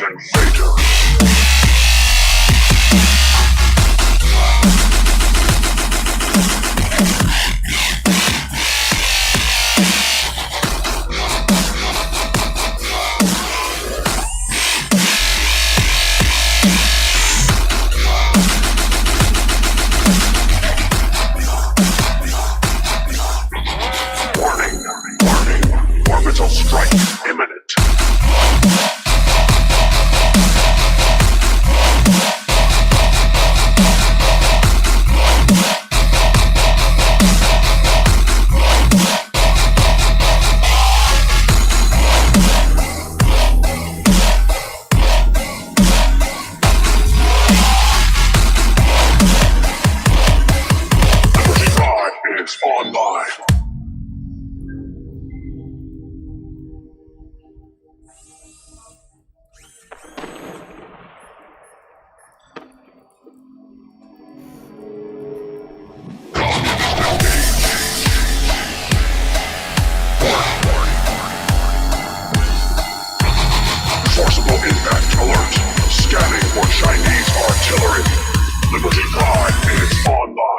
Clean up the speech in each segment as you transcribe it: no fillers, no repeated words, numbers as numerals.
Chinese invader. Strike imminent. Liberty 5 is online. Forcible impact alert. Scanning for Chinese artillery. Liberty 5 is online.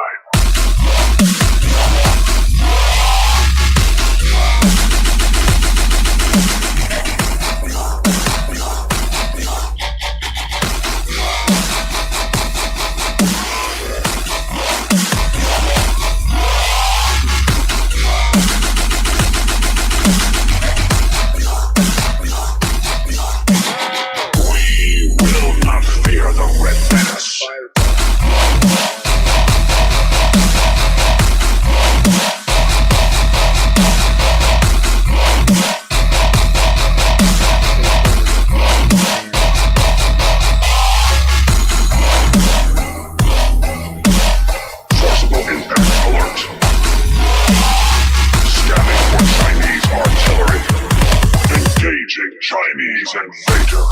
Chinese invader.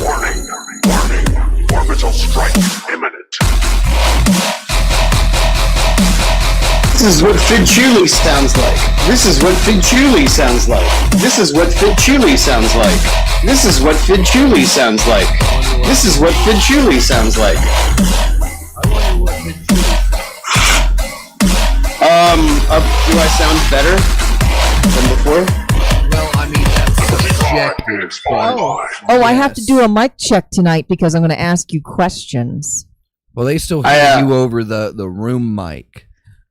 Warning, warning, orbital strike imminent. This is what Fidchuli sounds like. This is what Fidchuli sounds like. This is what Fidchuli sounds like. This is what Fidchuli sounds like. This is what Fidchuli sounds like. Do I sound better than before? Well, I mean, that's subjective. Oh, I have to do a mic check tonight because I'm going to ask you questions. Well, they still hear you over the room mic.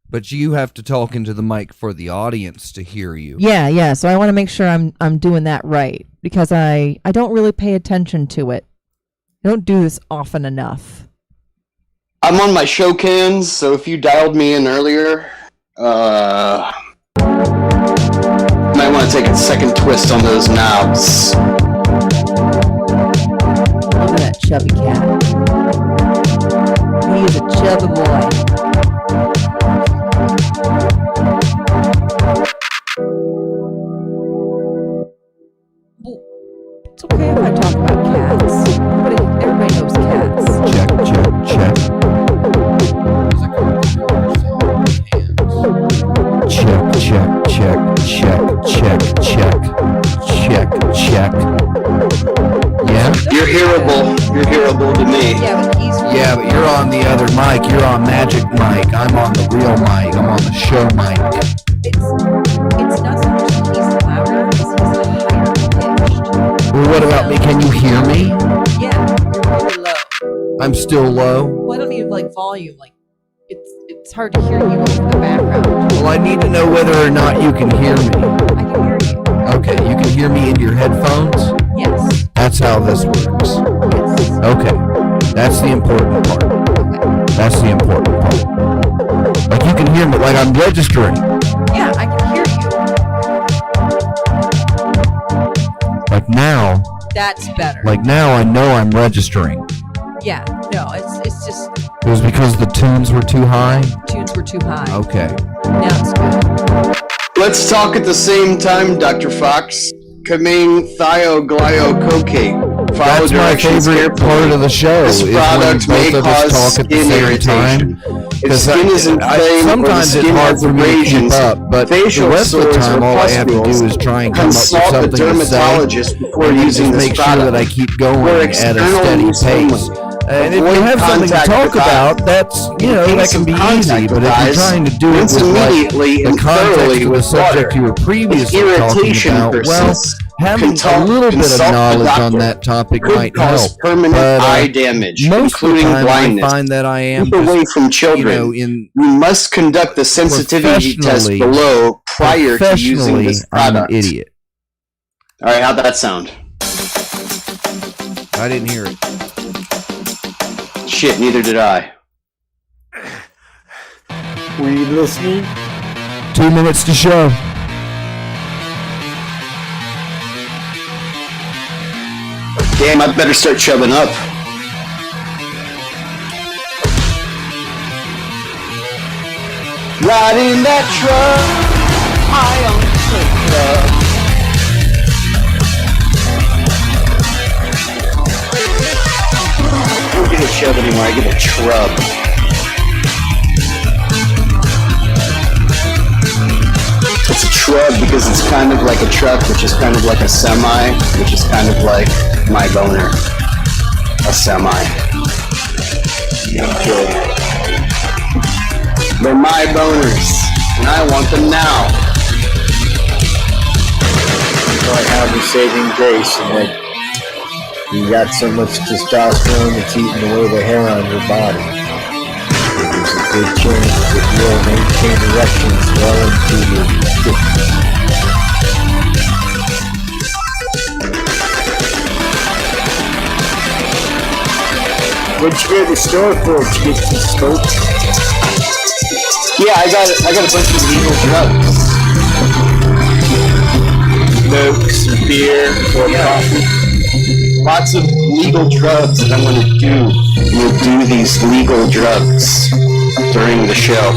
But you have to talk into the mic for the audience to hear you. Yeah. So I want to make sure I'm doing that right because I don't really pay attention to it. I don't do this often enough. I'm on my show cans, so if you dialed me in earlier, might want to take a second twist on those knobs. Look at that chubby cat. He is a chubby boy. It's okay if I talk about cats. Everybody knows cats. Check. Check. Yeah? You're hearable to me. Yeah, but you're on the other mic. You're on Magic Mic. I'm on the real mic. I'm on the show mic. It's not so much that he's louder, it's he's higher pitched. Well, what about me? Can you hear me? Yeah, you're really low. I'm still low? Well, I don't need volume. It's hard to hear you over the background. Well, I need to know whether or not you can hear me. I can hear you. Okay, you can hear me in your headphones? Yes. That's how this works. Yes. Okay, that's the important part. Okay. That's the important part. Like you can hear me, like I'm registering. Yeah, I can hear you. Like now. That's better. Like now I know I'm registering. Yeah, no, it's just... It was because the tunes were too high? Tunes were were too high. Okay. Now it's good. Let's talk at the same time, Dr. Fox. Kaming thioglycocaine. Follow That's my directions favorite carefully. part of the show. This is when product may both of us cause talk at the skin same irritation. time. If skin is inflamed or the Sometimes skin it's hard has for me to keep abrasions, up, but the facial rest of the sores, time, or all I have to do pustules, is try and come up with consult something the to say, dermatologist before and then using just this make sure product. that I keep For going at a external steady use pace. only. And if you Avoid have something to contact talk with eyes. about, that's, In that case can of be contact easy. But with if you're eyes, trying to do it rinse with immediately the and context thoroughly of the with subject water. you were previously If talking irritation about, well, persists, having a little bit of consult the knowledge on doctor. that topic Could might cause help. permanent But, eye damage, most of the including time, blindness. I find that I am Keep away just, from children. in You must conduct the sensitivity test professionally- below prior to using professionally, this I'm an product. idiot. All right, how'd that sound? I didn't hear it. Shit, neither did I. Were you listening? 2 minutes to show. Damn, I better start chubbing up. Riding that truck, high on the I don't get a chub anymore, I get a trub. It's a trub because it's kind of like a truck, which is kind of like a semi, which is kind of like my boner. A semi. Okay. They're my boners, and I want them now. I have a saving grace, and that you got so much testosterone it's eating away the hair on your body. There's a good chance that you'll maintain erections well into your 50s. What'd you go to the store for? Did you get some smoke? Yeah, I got a bunch of legal drugs. Smoke, some beer, or coffee? Lots of legal drugs that I'm gonna do. We'll do these legal drugs during the show.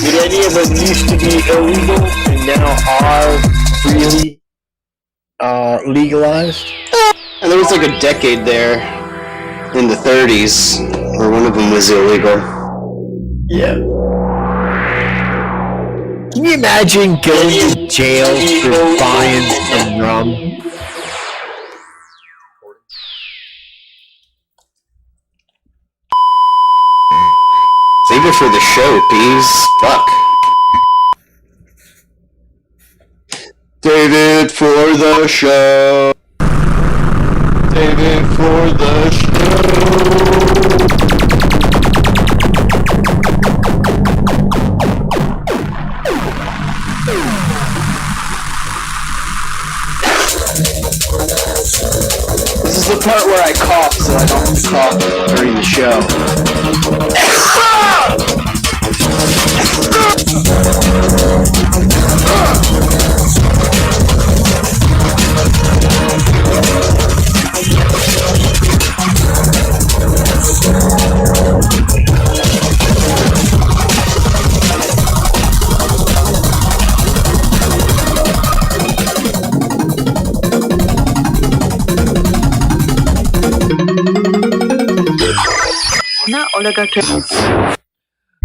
Did any of them used to be illegal and now are freely legalized? And there was like a decade there in the 30s where one of them was illegal. Yeah. Can you imagine going to jail for buying some rum? Save it for the show, please. Fuck. Save it for the show. Save it for the This is the part where I cough so I don't cough during the show.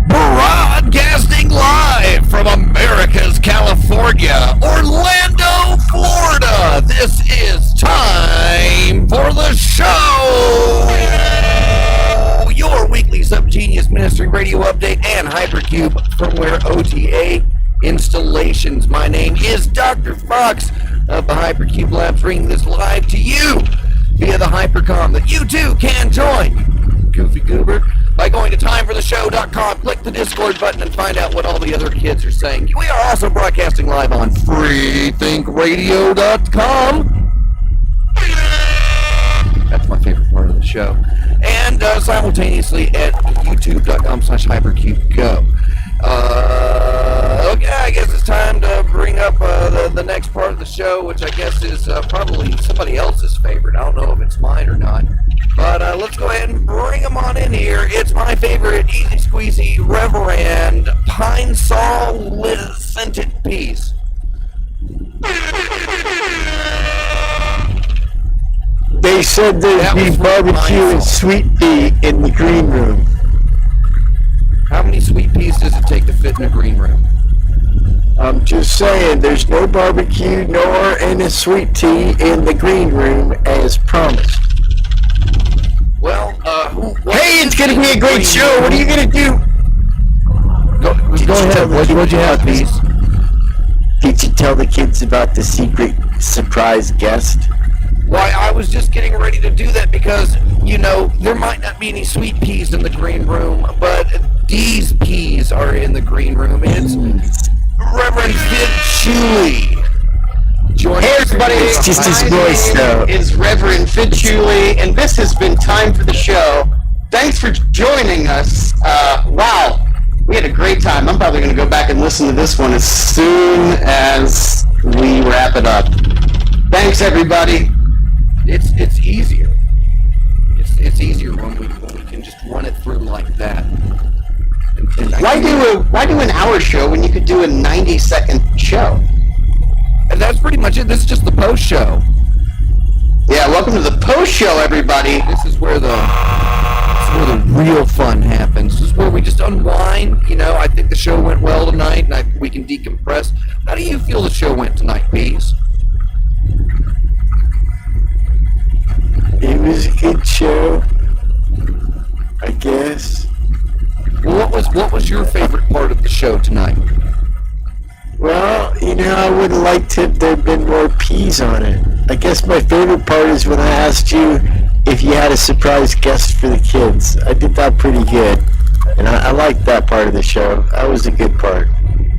Broadcasting live from America's California, Orlando, Florida. This is time for the show. Your weekly Subgenius Ministry radio update and Hypercube firmware OTA installations. My name is Dr. Fox of the Hypercube Labs, bringing this live to you via the Hypercom that you too can join. Goofy Goober. By going to timefortheshow.com, click the Discord button and find out what all the other kids are saying. We are also broadcasting live on freethinkradio.com. That's my favorite part of the show. And simultaneously at youtube.com/hypercubego. Okay, I guess it's time to bring up the next part of the show, which I guess is probably somebody else's favorite. I don't know if it's mine or not. But let's go ahead and bring him on in here. It's my favorite easy squeezy Reverend Pine Saw Scented Peas. They said That there'd was be barbecue mindful. and sweet pea in the green room. How many sweet peas does it take to fit in a green room? I'm just saying, there's no barbecue nor any sweet tea in the green room as promised. Well, Hey, it's gonna be a great show. What are you gonna do? Go ahead. What'd you have, Peas? Did you tell the kids about the secret surprise guest? Why, I was just getting ready to do that because, there might not be any sweet peas in the green room, but these peas are in the green room. It's Reverend Sid Chuli. Hey everybody, It's just his my voice, name though. is Reverend Fitchuli, and this has been Time for the Show. Thanks for joining us. Wow, we had a great time. I'm probably going to go back and listen to this one as soon as we wrap it up. Thanks everybody. It's easier. It's easier when we can just run it through like that. And Why do an hour show when you could do a 90-second show? And that's pretty much it. This is just the post show. Yeah, welcome to the post show, everybody. This is where the real fun happens. This is where we just unwind. I think the show went well tonight, and we can decompress. How do you feel the show went tonight, Peas? It was a good show, I guess. Well, what was your favorite part of the show tonight? Well, I would have liked if there'd been more peas on it. I guess my favorite part is when I asked you if you had a surprise guest for the kids. I did that pretty good, and I liked that part of the show. That was a good part.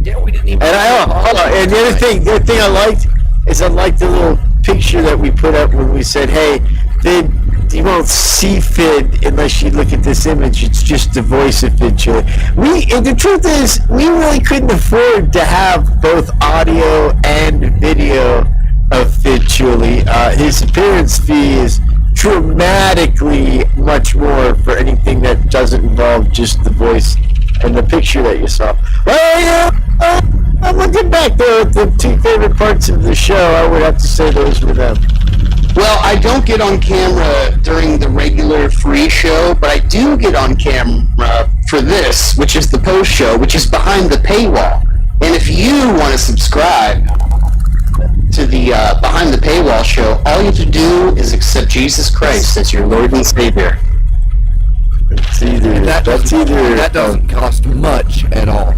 Yeah, we didn't even. And and the other thing I liked is I liked the little picture that we put up when we said, "Hey, Fid, you won't see Fid unless you look at this image. It's just the voice of Fid Chili." And the truth is, we really couldn't afford to have both audio and video of Fid Chili. His appearance fee is dramatically much more for anything that doesn't involve just the voice and the picture that you saw. Well, I'm looking back though at the two favorite parts of the show. I would have to say those were them. Well, I don't get on camera during the regular free show, but I do get on camera for this, which is the post show, which is behind the paywall. And if you want to subscribe to the behind the paywall show, all you have to do is accept Jesus Christ as your Lord and Savior. That doesn't cost much at all.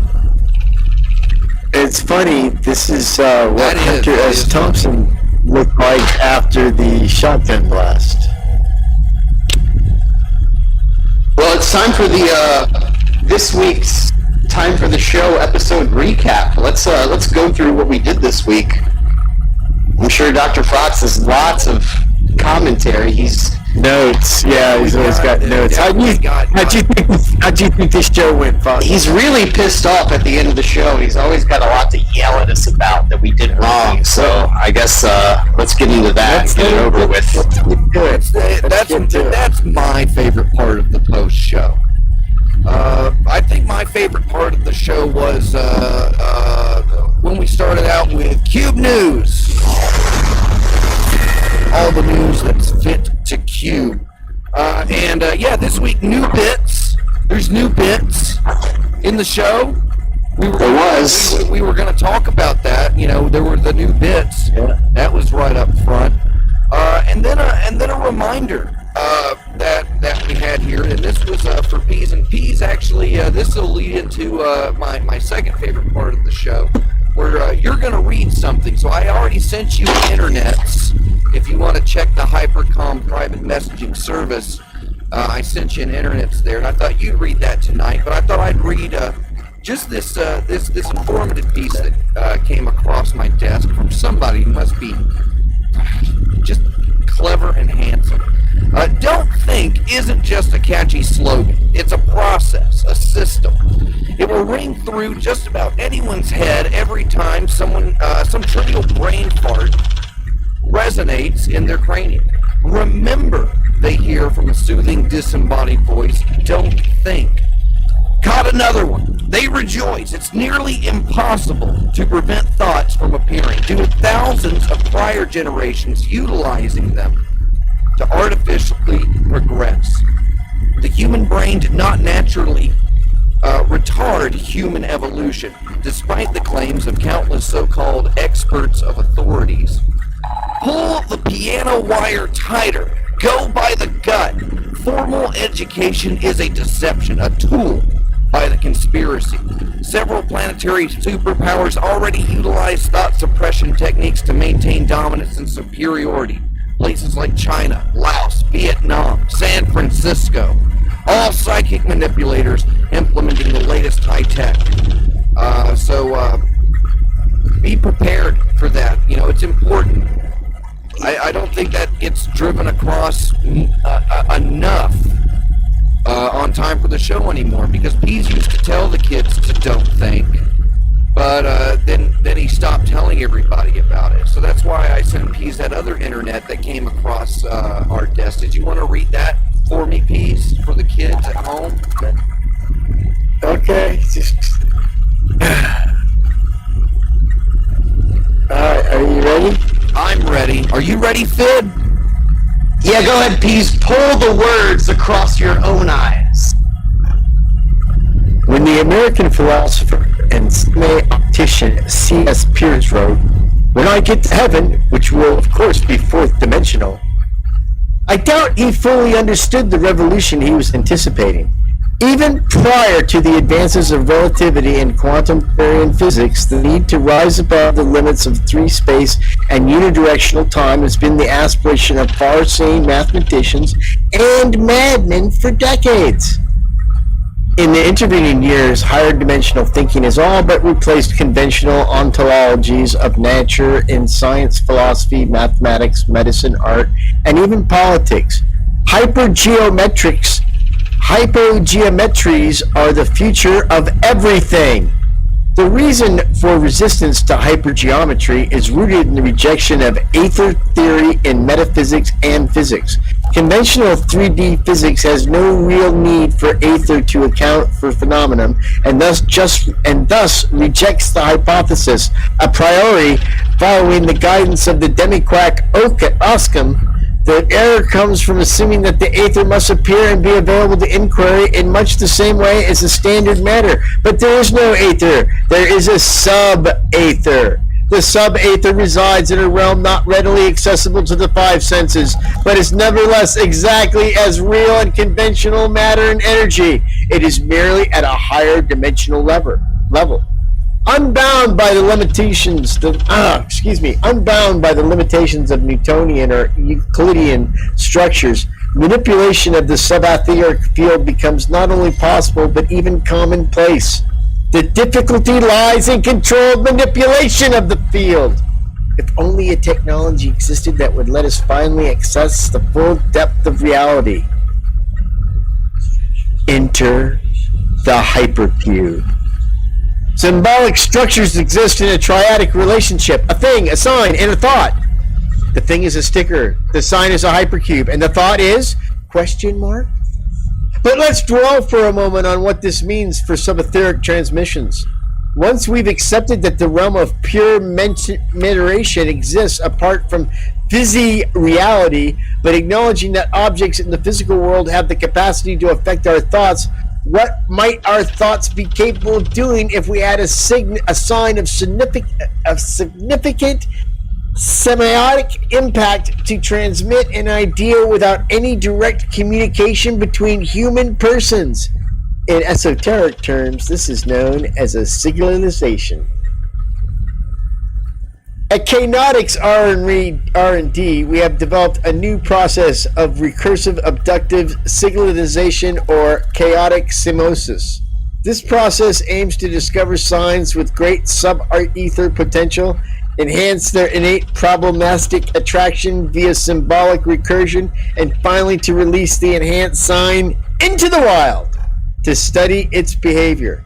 It's funny. This is what That is- Hunter that S. is Thompson looked like after the shotgun blast. Well, it's time for the this week's Time for the Show episode recap. Let's go through what we did this week. I'm sure Dr. Fox has lots of commentary. He's Notes. Yeah, he's always got notes. How'd you think this show went, Fox? he's really pissed off at the end of the show. He's always got a lot to yell at us about that we did wrong. So I guess let's get into that and get it over with. That's my favorite part of the post show. I think my favorite part of the show was when we started out with Cube News. All the news that's fit to Cube. This week, new bits. There's new bits in the show. We were going to talk about that. There were the new bits. Yeah. That was right up front. And then a reminder that we had here, and this was for P's and P's. Actually, this will lead into my second favorite part of the show, where you're going to read something. So I already sent you internets. If you want to check the Hypercom private messaging service, I sent you an internets there, and I thought you'd read that tonight. But I thought I'd read just this informative piece that came across my desk from somebody who must be just clever and handsome. Don't think isn't just a catchy slogan. It's a process, a system. It will ring through just about anyone's head every time some trivial brain fart resonates in their cranium. Remember, they hear from a soothing, disembodied voice, don't think. Caught another one. They rejoice. It's nearly impossible to prevent thoughts from appearing due to thousands of prior generations utilizing them to artificially regress. The human brain did not naturally retard human evolution, despite the claims of countless so-called experts of authorities. Pull the piano wire tighter. Go by the gut. Formal education is a deception, a tool by the conspiracy. Several planetary superpowers already utilize thought suppression techniques to maintain dominance and superiority. Places like China, Laos, Vietnam, San Francisco. All psychic manipulators implementing the latest high tech. So be prepared for that. You know, it's important. I don't think that gets driven across enough on Time for the Show anymore, because Pease used to tell the kids to don't think, but then he stopped telling everybody about it. So that's why I sent Pease that other internet that came across our desk. Did you want to read that for me, Pease, for the kids at home? Okay. Alright, are you ready? I'm ready. Are you ready, Fid? Yeah, go ahead, Pease. Pull the words across your own eyes. When the American philosopher and semi-optician C.S. Pierce wrote, "When I get to heaven, which will of course be fourth dimensional," I doubt he fully understood the revolution he was anticipating. Even prior to the advances of relativity and quantum theory and physics, the need to rise above the limits of space and unidirectional time has been the aspiration of far-seeing mathematicians and madmen for decades. In the intervening years, higher dimensional thinking has all but replaced conventional ontologies of nature in science, philosophy, mathematics, medicine, art, and even politics. Hypergeometries are the future of everything. The reason for resistance to hypergeometry is rooted in the rejection of aether theory in metaphysics and physics. Conventional 3D physics has no real need for aether to account for phenomenon, and thus rejects the hypothesis a priori, following the guidance of the demi-quack Occam. The error comes from assuming that the aether must appear and be available to inquiry in much the same way as a standard matter. But there is no aether. There is a sub-aether. The sub-aether resides in a realm not readily accessible to the five senses, but is nevertheless exactly as real and conventional matter and energy. It is merely at a higher dimensional level. Unbound by the limitations of Newtonian or Euclidean structures, manipulation of the subaetheric field becomes not only possible but even commonplace. The difficulty lies in controlled manipulation of the field. If only a technology existed that would let us finally access the full depth of reality. Enter the hypercube. Symbolic structures exist in a triadic relationship: a thing, a sign, and a thought. The thing is a sticker, the sign is a hypercube, and the thought is ? But let's dwell for a moment on what this means for subetheric transmissions. Once we've accepted that the realm of pure mentation exists apart from reality, but acknowledging that objects in the physical world have the capacity to affect our thoughts, what might our thoughts be capable of doing if we had a sign of significant semiotic impact to transmit an idea without any direct communication between human persons? In esoteric terms, this is known as a signalization. At Chaotix R&D, we have developed a new process of recursive abductive signalization, or chaotic simosis. This process aims to discover signs with great sub-ether potential, enhance their innate probabilistic attraction via symbolic recursion, and finally to release the enhanced sign into the wild to study its behavior.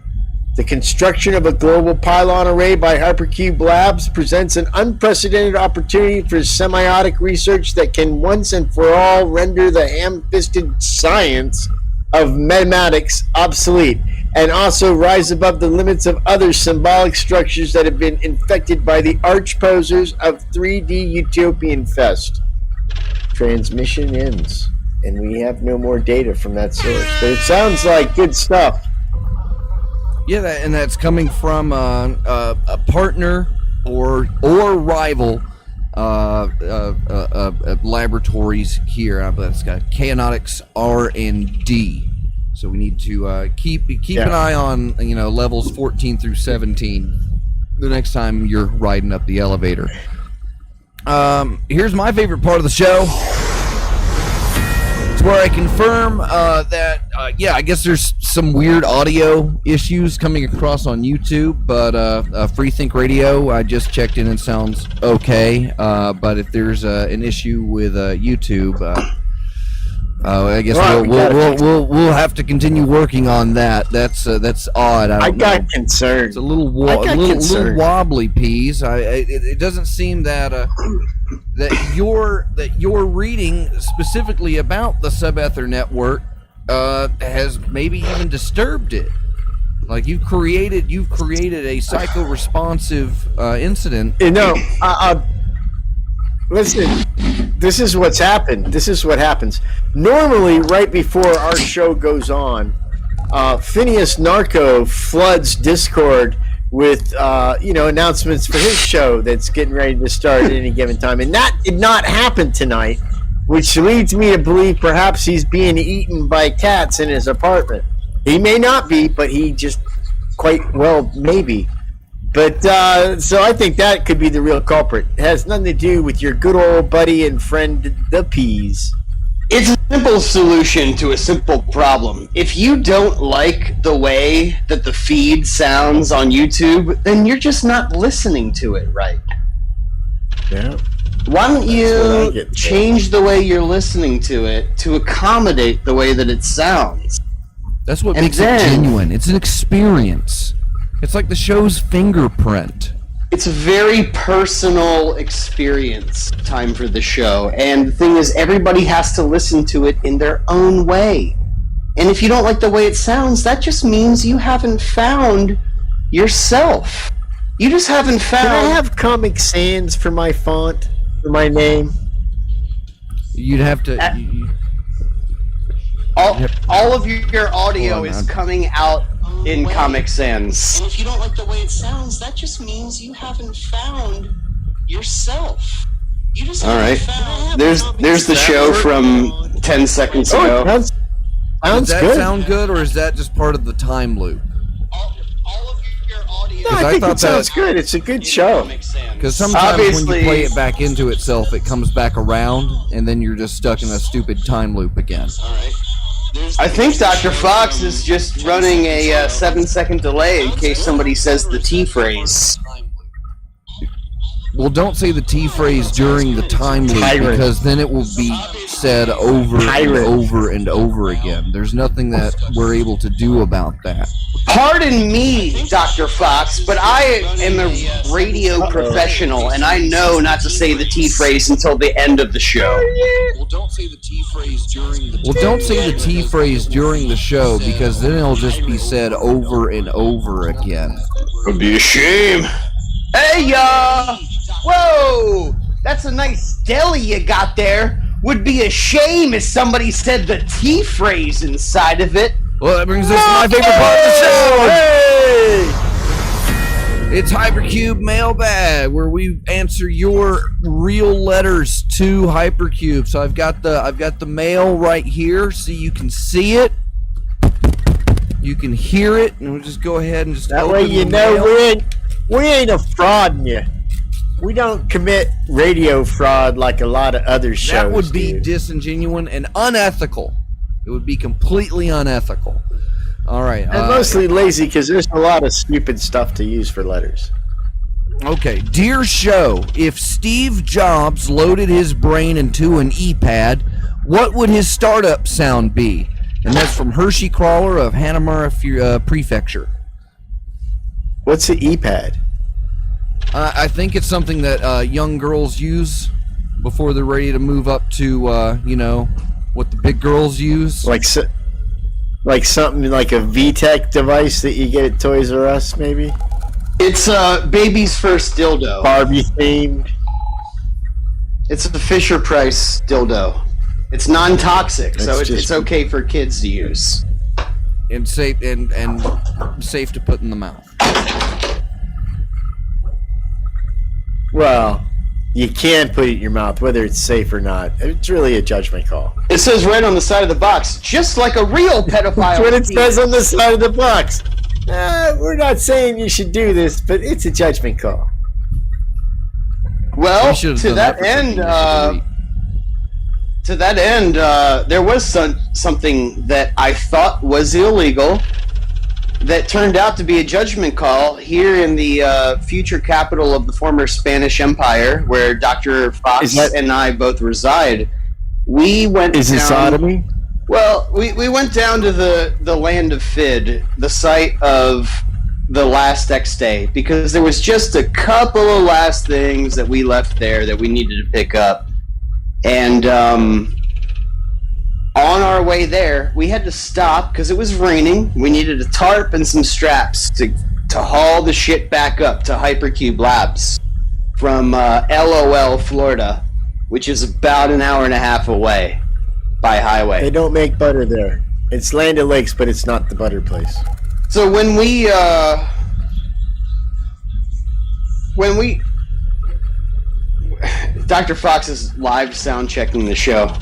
The construction of a global pylon array by Hypercube Labs presents an unprecedented opportunity for semiotic research that can once and for all render the ham-fisted science of mathematics obsolete, and also rise above the limits of other symbolic structures that have been infected by the arch posers of 3D Utopian Fest. Transmission ends, and we have no more data from that source, but it sounds like good stuff. Yeah, and that's coming from a partner or rival laboratories here. That's got Chaotix R&D. So we need to keep an eye on levels 14 through 17 the next time you're riding up the elevator. Here's my favorite part of the show. It's where I confirm that I guess there's some weird audio issues coming across on YouTube, but Freethink Radio, I just checked in and sounds okay. But if there's an issue with YouTube, I guess we'll have to continue working on that. That's odd. I got concerned. It's a little wobbly, Peas. It doesn't seem that that your reading specifically about the Subether network has maybe even disturbed it. Like you've created a psycho-responsive incident. Listen, this is what's happened. This is what happens. Normally, right before our show goes on, Phineas Narco floods Discord with announcements for his show that's getting ready to start at any given time, and that did not happen tonight, which leads me to believe perhaps he's being eaten by cats in his apartment. He may not be, but he just quite well maybe. But so I think that could be the real culprit. It has nothing to do with your good old buddy and friend, the Peas. It's a simple solution to a simple problem. If you don't like the way that the feed sounds on YouTube, then you're just not listening to it right. Yeah. Why don't you change the way you're listening to it to accommodate the way that it sounds? That's what makes it genuine. It's an experience. It's like the show's fingerprint. It's a very personal experience time for the show. And the thing is, everybody has to listen to it in their own way. And if you don't like the way it sounds, that just means you haven't found yourself. You just haven't found... Can I have Comic Sans for my font, for my name? You'd have to... All of your audio is coming out in Comic Sans. And if you don't like the way it sounds, that just means you haven't found yourself. You just haven't found... There's the show from 10 seconds ago. Sounds Does that good. sound good, or is that just part of the time loop? All of your audio... No, I think it sounds good. It's a good show. Because sometimes when you play it back into itself, it comes back around, and then you're just stuck in a stupid time loop again. All right. I think Dr. Fox is just running a 7-second delay in case somebody says the T phrase. Well, don't say the T phrase during the time loop, because then it will be said over and over and over again. There's nothing that we're able to do about that. Pardon me, Dr. Fox, but I am a radio professional, and I know not to say the T phrase until the end of the show. Well, don't say the T phrase during the show, because then it'll just be said over and over again. It'd be a shame. Hey, whoa! That's a nice deli you got there. Would be a shame if somebody said the T phrase inside of it. Well, that brings us to my favorite part of the show. Hey! It's Hypercube Mailbag, where we answer your real letters to Hypercube. So I've got the mail right here, so you can see it, you can hear it, and we'll just go ahead and just that open way you the know mail. we ain't a fraud you. We don't commit radio fraud like a lot of other shows. That would be do. disingenuous and unethical. It would be completely unethical. All right. And mostly lazy, because there's a lot of stupid stuff to use for letters. Okay. Dear show, if Steve Jobs loaded his brain into an e-pad, what would his startup sound be? And that's from Hershey Crawler of Hanamura Prefecture. What's the E-pad? I think it's something that young girls use before they're ready to move up to, what the big girls use. Like something like a VTech device that you get at Toys R Us, maybe? It's baby's first dildo. Barbie themed. It's a Fisher Price dildo. It's non-toxic, so it's okay for kids to use. And safe and safe to put in the mouth. Well, you can put it in your mouth, whether it's safe or not. It's really a judgment call. It says right on the side of the box, just like a real pedophile. That's what it says on the side of the box. We're not saying you should do this, but it's a judgment call. Well, to that end, there was something that I thought was illegal that turned out to be a judgment call here in the future capital of the former Spanish Empire, where Dr. Fox and I both reside. We went Is it sodomy? Well, we went down to the land of Fid, the site of the last X Day, because there was just a couple of last things that we left there that we needed to pick up. And on our way there, we had to stop because it was raining. We needed a tarp and some straps to haul the shit back up to Hypercube Labs from LOL, Florida, which is about an hour and a half away by highway. They don't make butter there. It's Land O'Lakes, but it's not the butter place. So when we Dr. Fox is live sound checking the show.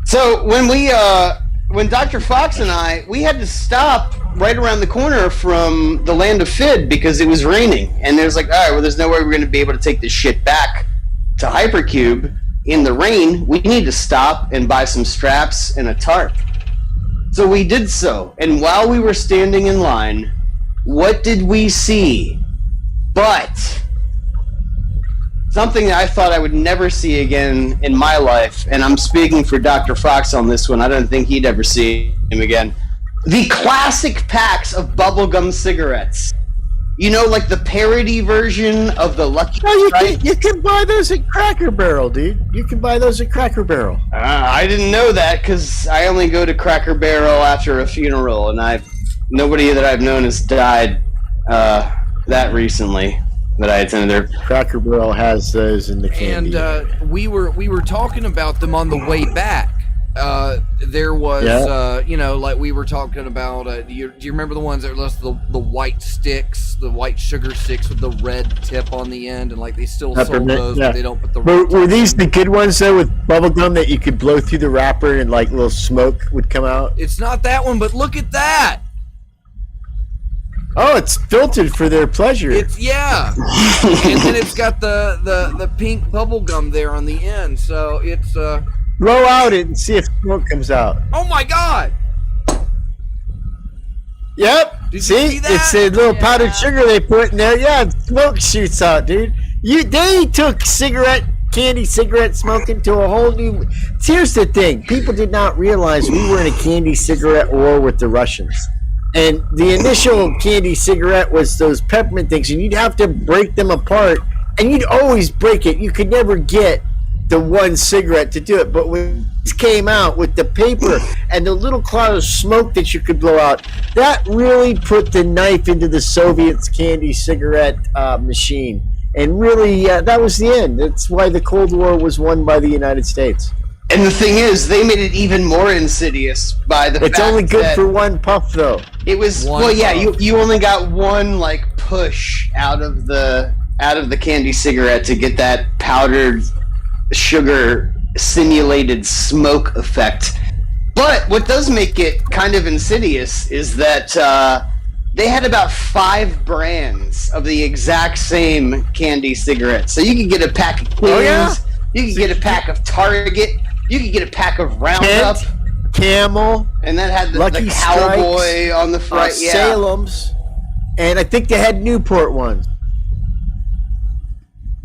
So when Dr. Fox and we had to stop right around the corner from the land of Fid because it was raining. And there's like, all right, well, there's no way we're going to be able to take this shit back to Hypercube in the rain. We need to stop and buy some straps and a tarp. So we did so. And while we were standing in line, what did we see? But something that I thought I would never see again in my life, and I'm speaking for Dr. Fox on this one. I don't think he'd ever see him again. The classic packs of bubblegum cigarettes. You know, like the parody version of the Lucky Strike? You can buy those at Cracker Barrel, dude. You can buy those at Cracker Barrel. I didn't know that because I only go to Cracker Barrel after a funeral, and nobody that I've known has died that recently that I attended there. Cracker Barrel has those in the candy. And we were talking about them on the way back. There was, like we were talking about. Do you remember the ones that were the white sticks, the white sugar sticks with the red tip on the end, and like they still sold those, but they don't put the. Were these the good ones though, with bubble gum that you could blow through the wrapper and like little smoke would come out? It's not that one, but look at that. Oh, it's filtered for their pleasure. And then it's got the pink bubble gum there on the end, so it's blow out it and see if smoke comes out. Oh my God! Yep. Did see, you see that? It's a little powdered sugar they put in there. Yeah, smoke shoots out, dude. They took candy cigarette smoking to a whole new. Here's the thing: people did not realize we were in a candy cigarette war with the Russians. And the initial candy cigarette was those peppermint things, and you'd have to break them apart, and you'd always break it. You could never get the one cigarette to do it. But when this came out with the paper and the little cloud of smoke that you could blow out, that really put the knife into the Soviets' candy cigarette machine. And really, that was the end. That's why the Cold War was won by the United States. And the thing is, they made it even more insidious by the fact it's only good that for one puff, though. It was you only got one like push out of the candy cigarette to get that powdered sugar simulated smoke effect. But what does make it kind of insidious is that they had about 5 brands of the exact same candy cigarette. So you could get a pack of Kings, you could get a pack of Target. You could get a pack of Roundup, Camel, and that had the cowboy Strikes, on the front. Salem's, and I think they had Newport ones.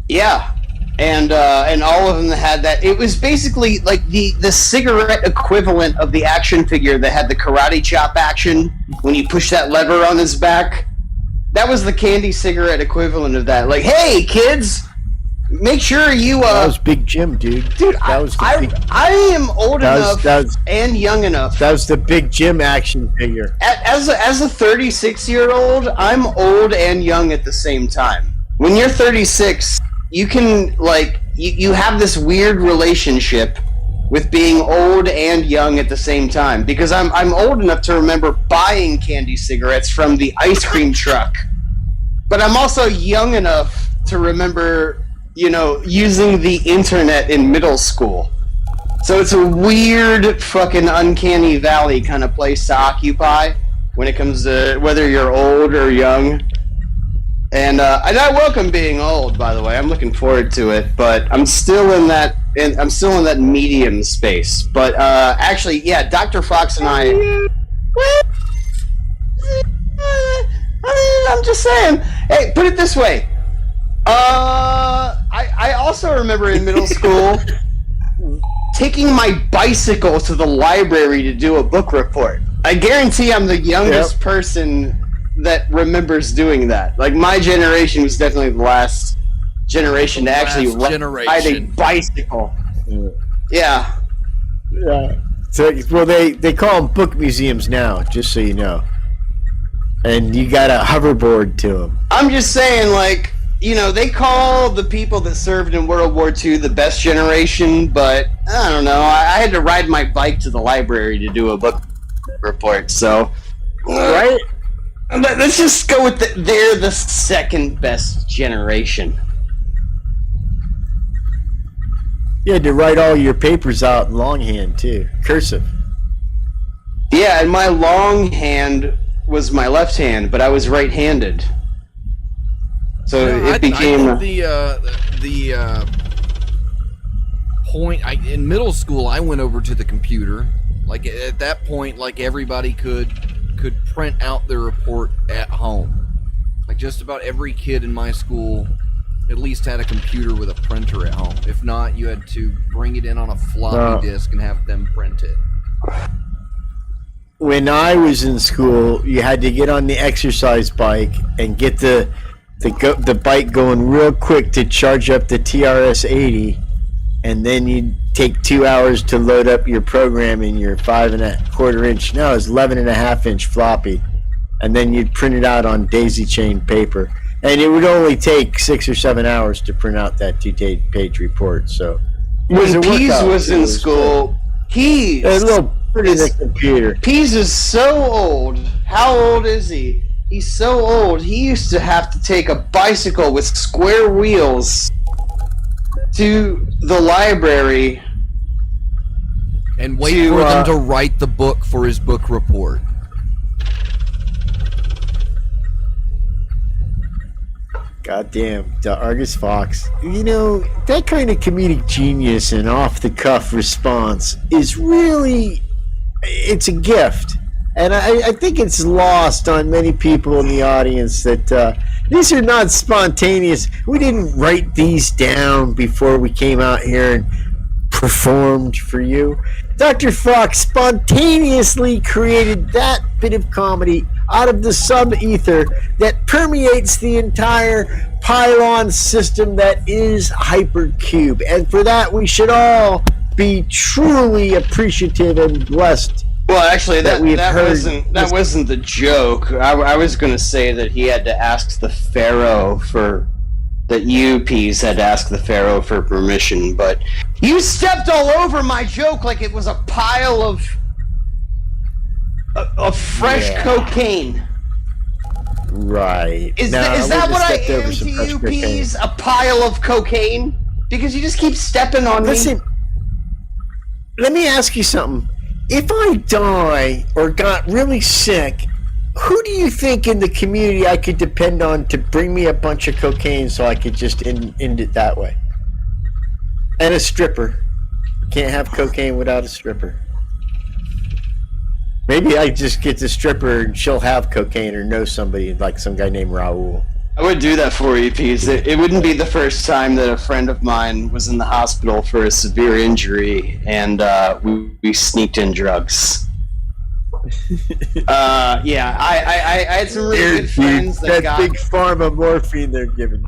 Yeah, and all of them had that. It was basically like the cigarette equivalent of the action figure that had the karate chop action when you push that lever on his back. That was the candy cigarette equivalent of that. Like, hey, kids, make sure you... that was Big Jim, dude. Dude, I am old enough and young enough. That was the Big Jim action figure. As a 36-year-old, I'm old and young at the same time. When you're 36, you can, like, you have this weird relationship with being old and young at the same time, because I'm old enough to remember buying candy cigarettes from the ice cream truck, but I'm also young enough to remember, using the internet in middle school. So it's a weird fucking uncanny valley kind of place to occupy when it comes to whether you're old or young. And I welcome being old, by the way. I'm looking forward to it, but I'm still in that medium space. But actually, yeah, Dr. Fox and I'm just saying. Hey, put it this way. I also remember in middle school taking my bicycle to the library to do a book report. I guarantee I'm the youngest person that remembers doing that. Like, my generation was definitely the last generation to actually ride a bicycle. Yeah. So, well, they call them book museums now, just so you know. And you got a hoverboard to them. I'm just saying, like, they call the people that served in World War II the best generation, but I don't know. I had to ride my bike to the library to do a book report, so... Right? Let's just go with they're the second best generation. You had to write all your papers out in longhand, too. Cursive. Yeah, and my long was my left hand, but I was right-handed. So it became... I think the point... in middle school, I went over to the computer. Like, at that point, like, everybody could print out their report at home. Like, just about every kid in my school at least had a computer with a printer at home. If not, you had to bring it in on a floppy disk and have them print it. When I was in school, you had to get on the exercise bike and get the bike going real quick to charge up the TRS-80, and then you'd take 2 hours to load up your program in your 5.25 inch, no, it was 11.5 inch floppy, and then you'd print it out on daisy chain paper, and it would only take 6 or 7 hours to print out that 2-page report. So when Pease was in school, Pease, a little pretty the computer. Pease is so old. How old is he? He's so old. He used to have to take a bicycle with square wheels to the library and wait for them to write the book for his book report. Goddamn, the Argus Fox. That kind of comedic genius and off-the-cuff response is really... it's a gift. And I think it's lost on many people in the audience that these are not spontaneous. We didn't write these down before we came out here and performed for you. Dr. Fox spontaneously created that bit of comedy out of the sub-ether that permeates the entire pylon system that is Hypercube. And for that, we should all be truly appreciative and blessed. Well, actually, that wasn't the joke. I was going to say that he had to ask the Pharaoh Pease had to ask the Pharaoh for permission, but you stepped all over my joke like it was a pile of fresh cocaine. Right. Is that what I am to you, Pease? A pile of cocaine? Because you just keep stepping on me. Let me ask you something. If I die or got really sick, who do you think in the community I could depend on to bring me a bunch of cocaine so I could just end it that way? And a stripper. Can't have cocaine without a stripper. Maybe I just get the stripper and she'll have cocaine or know somebody, like some guy named Raul. I would do that for you, Pease. It wouldn't be the first time that a friend of mine was in the hospital for a severe injury, and we sneaked in drugs. Yeah, I had some really good friends that got big pharma morphine they're giving.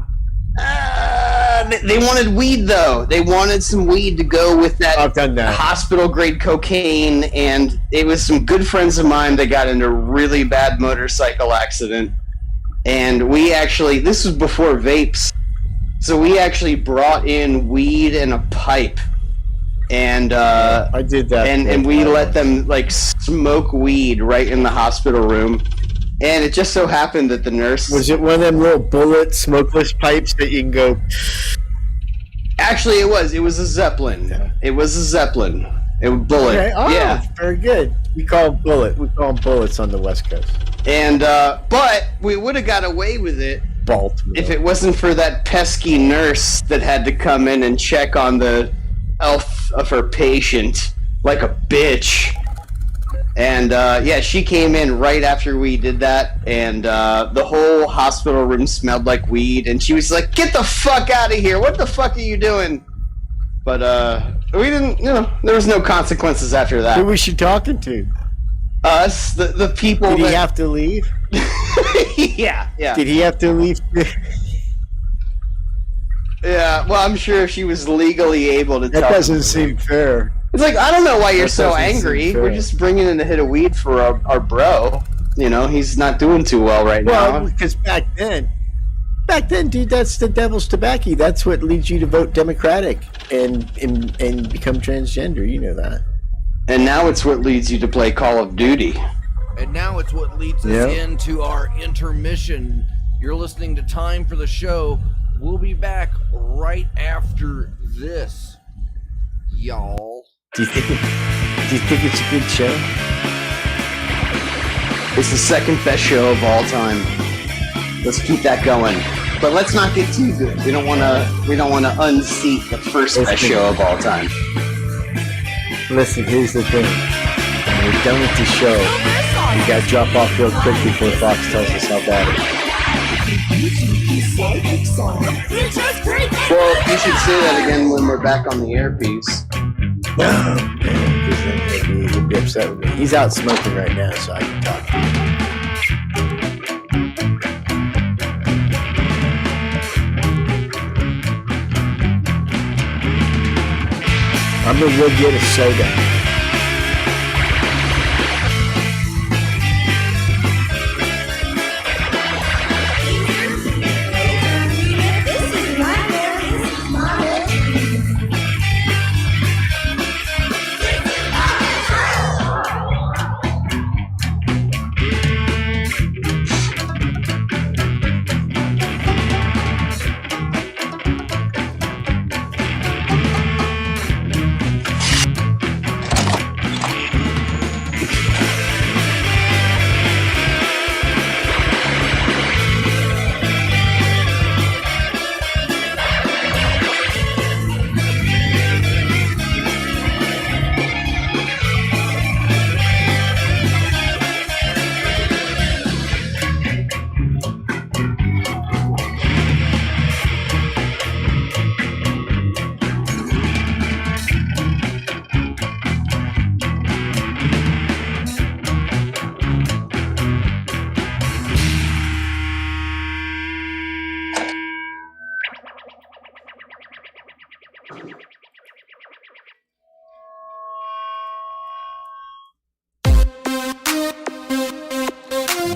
They wanted weed though. They wanted some weed to go with that, I've done that. hospital grade cocaine, and it was some good friends of mine that got into a really bad motorcycle accident. And this was before vapes, so we actually brought in weed and a pipe, and I did that, and we let them like smoke weed right in the hospital room. And it just so happened that the nurse... Was it one of them little bullet smokeless pipes that you can go... Actually, it was. It was a Zeppelin. Yeah. It was a Zeppelin. It was bullet. Okay. Oh, yeah. Very good. We call them bullet. We call them bullets on the West Coast. And, but we would have got away with it Baltimore. if it wasn't for that pesky nurse that had to come in and check on the health of her patient like a bitch. And she came in right after we did that, and the whole hospital room smelled like weed, and she was like, "Get the fuck out of here! What the fuck are you doing?" But we didn't, there was no consequences after that. Who was she talking to? Us, the people. Did he have to leave? Yeah. Did he have to leave? Yeah, well, I'm sure if she was legally able to That tell. doesn't seem fair. It's like, I don't know why you're That so doesn't seem angry. fair. We're just bringing in a hit of weed for our bro. He's not doing too well right Well, now. because back then, dude, that's the devil's tobacco. That's what leads you to vote Democratic and become transgender. You know that. And now it's what leads you to play Call of Duty. And now it's what leads us Yep. into our intermission. You're listening to Time for the Show. We'll be back right after this, y'all. Do you think it's a good show? It's the second best show of all time. Let's keep that going. But let's not get too good. We don't want to unseat the first best show of all time. Listen, here's the thing. When we're done with the show, we gotta drop off real quick before Fox tells us how bad it is. Well, you should say that again when we're back on the earpiece. No, because then he'll be upset with me. He's out smoking right now, so I can talk to him. I'm gonna go get a soda.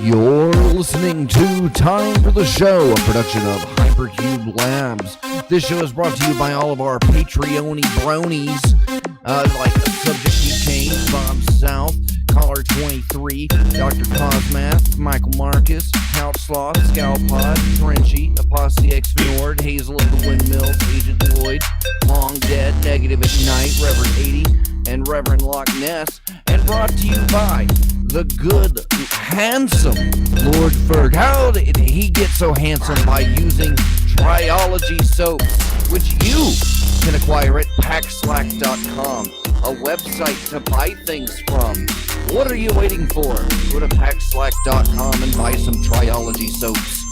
You're listening to Time for the Show, a production of Hypercube Labs. This show is brought to you by all of our Patreon bronies, like Subject Change, Bob South, Caller 23, Dr. Cosmath, Michael Marcus, Couch Sloth, Scalpod, Trenchy, Apostle X Nord, Hazel of the Windmills, Agent Lloyd, Long Dead, Negative at Night, Reverend 80, and Reverend Loch Ness, and brought to you by the good, handsome Lord Ferg. How did he get so handsome? By using Triology soaps, which you can acquire at packslack.com, a website to buy things from. What are you waiting for? Go to packslack.com and buy some Triology soaps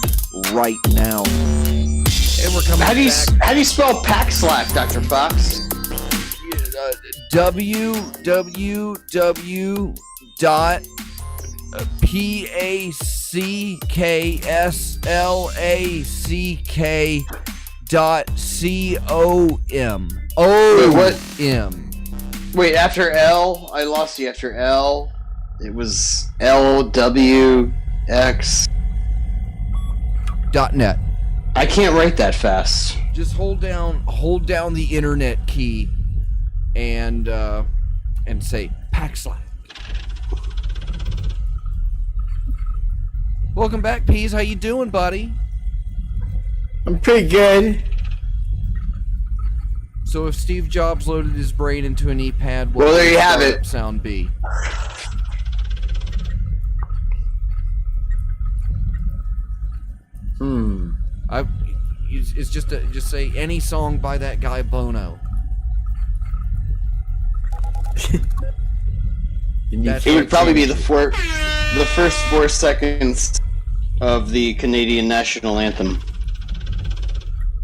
right now. And we're coming How do you back. spell Packslack, Dr. Fox? www.packslack.com. PACKSLACK.COM. Wait, what? O-M. Wait, after L, I lost you after L. It was LWX. .net. I can't write that fast. Just hold down the internet key and say Paxlack. Welcome back, Peas. How you doing, buddy? I'm pretty good. So if Steve Jobs loaded his brain into an E-pad, what Well, would there you the have startup it. sound be? It's just say any song by that guy Bono. That's It would what probably be changed the first 4 seconds of the Canadian national anthem.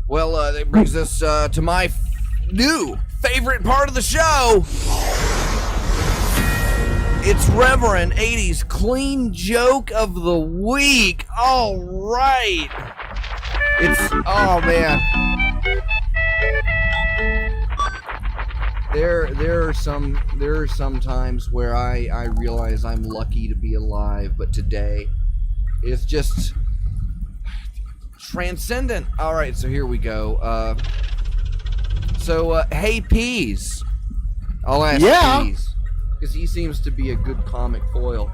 Well, that brings us to my new favorite part of the show. It's Reverend 80's Clean Joke of the Week. All right. Oh man. There are some times where I realize I'm lucky to be alive, but today is just transcendent. All right, so here we go. Hey Peas, I'll ask Peas because he seems to be a good comic foil.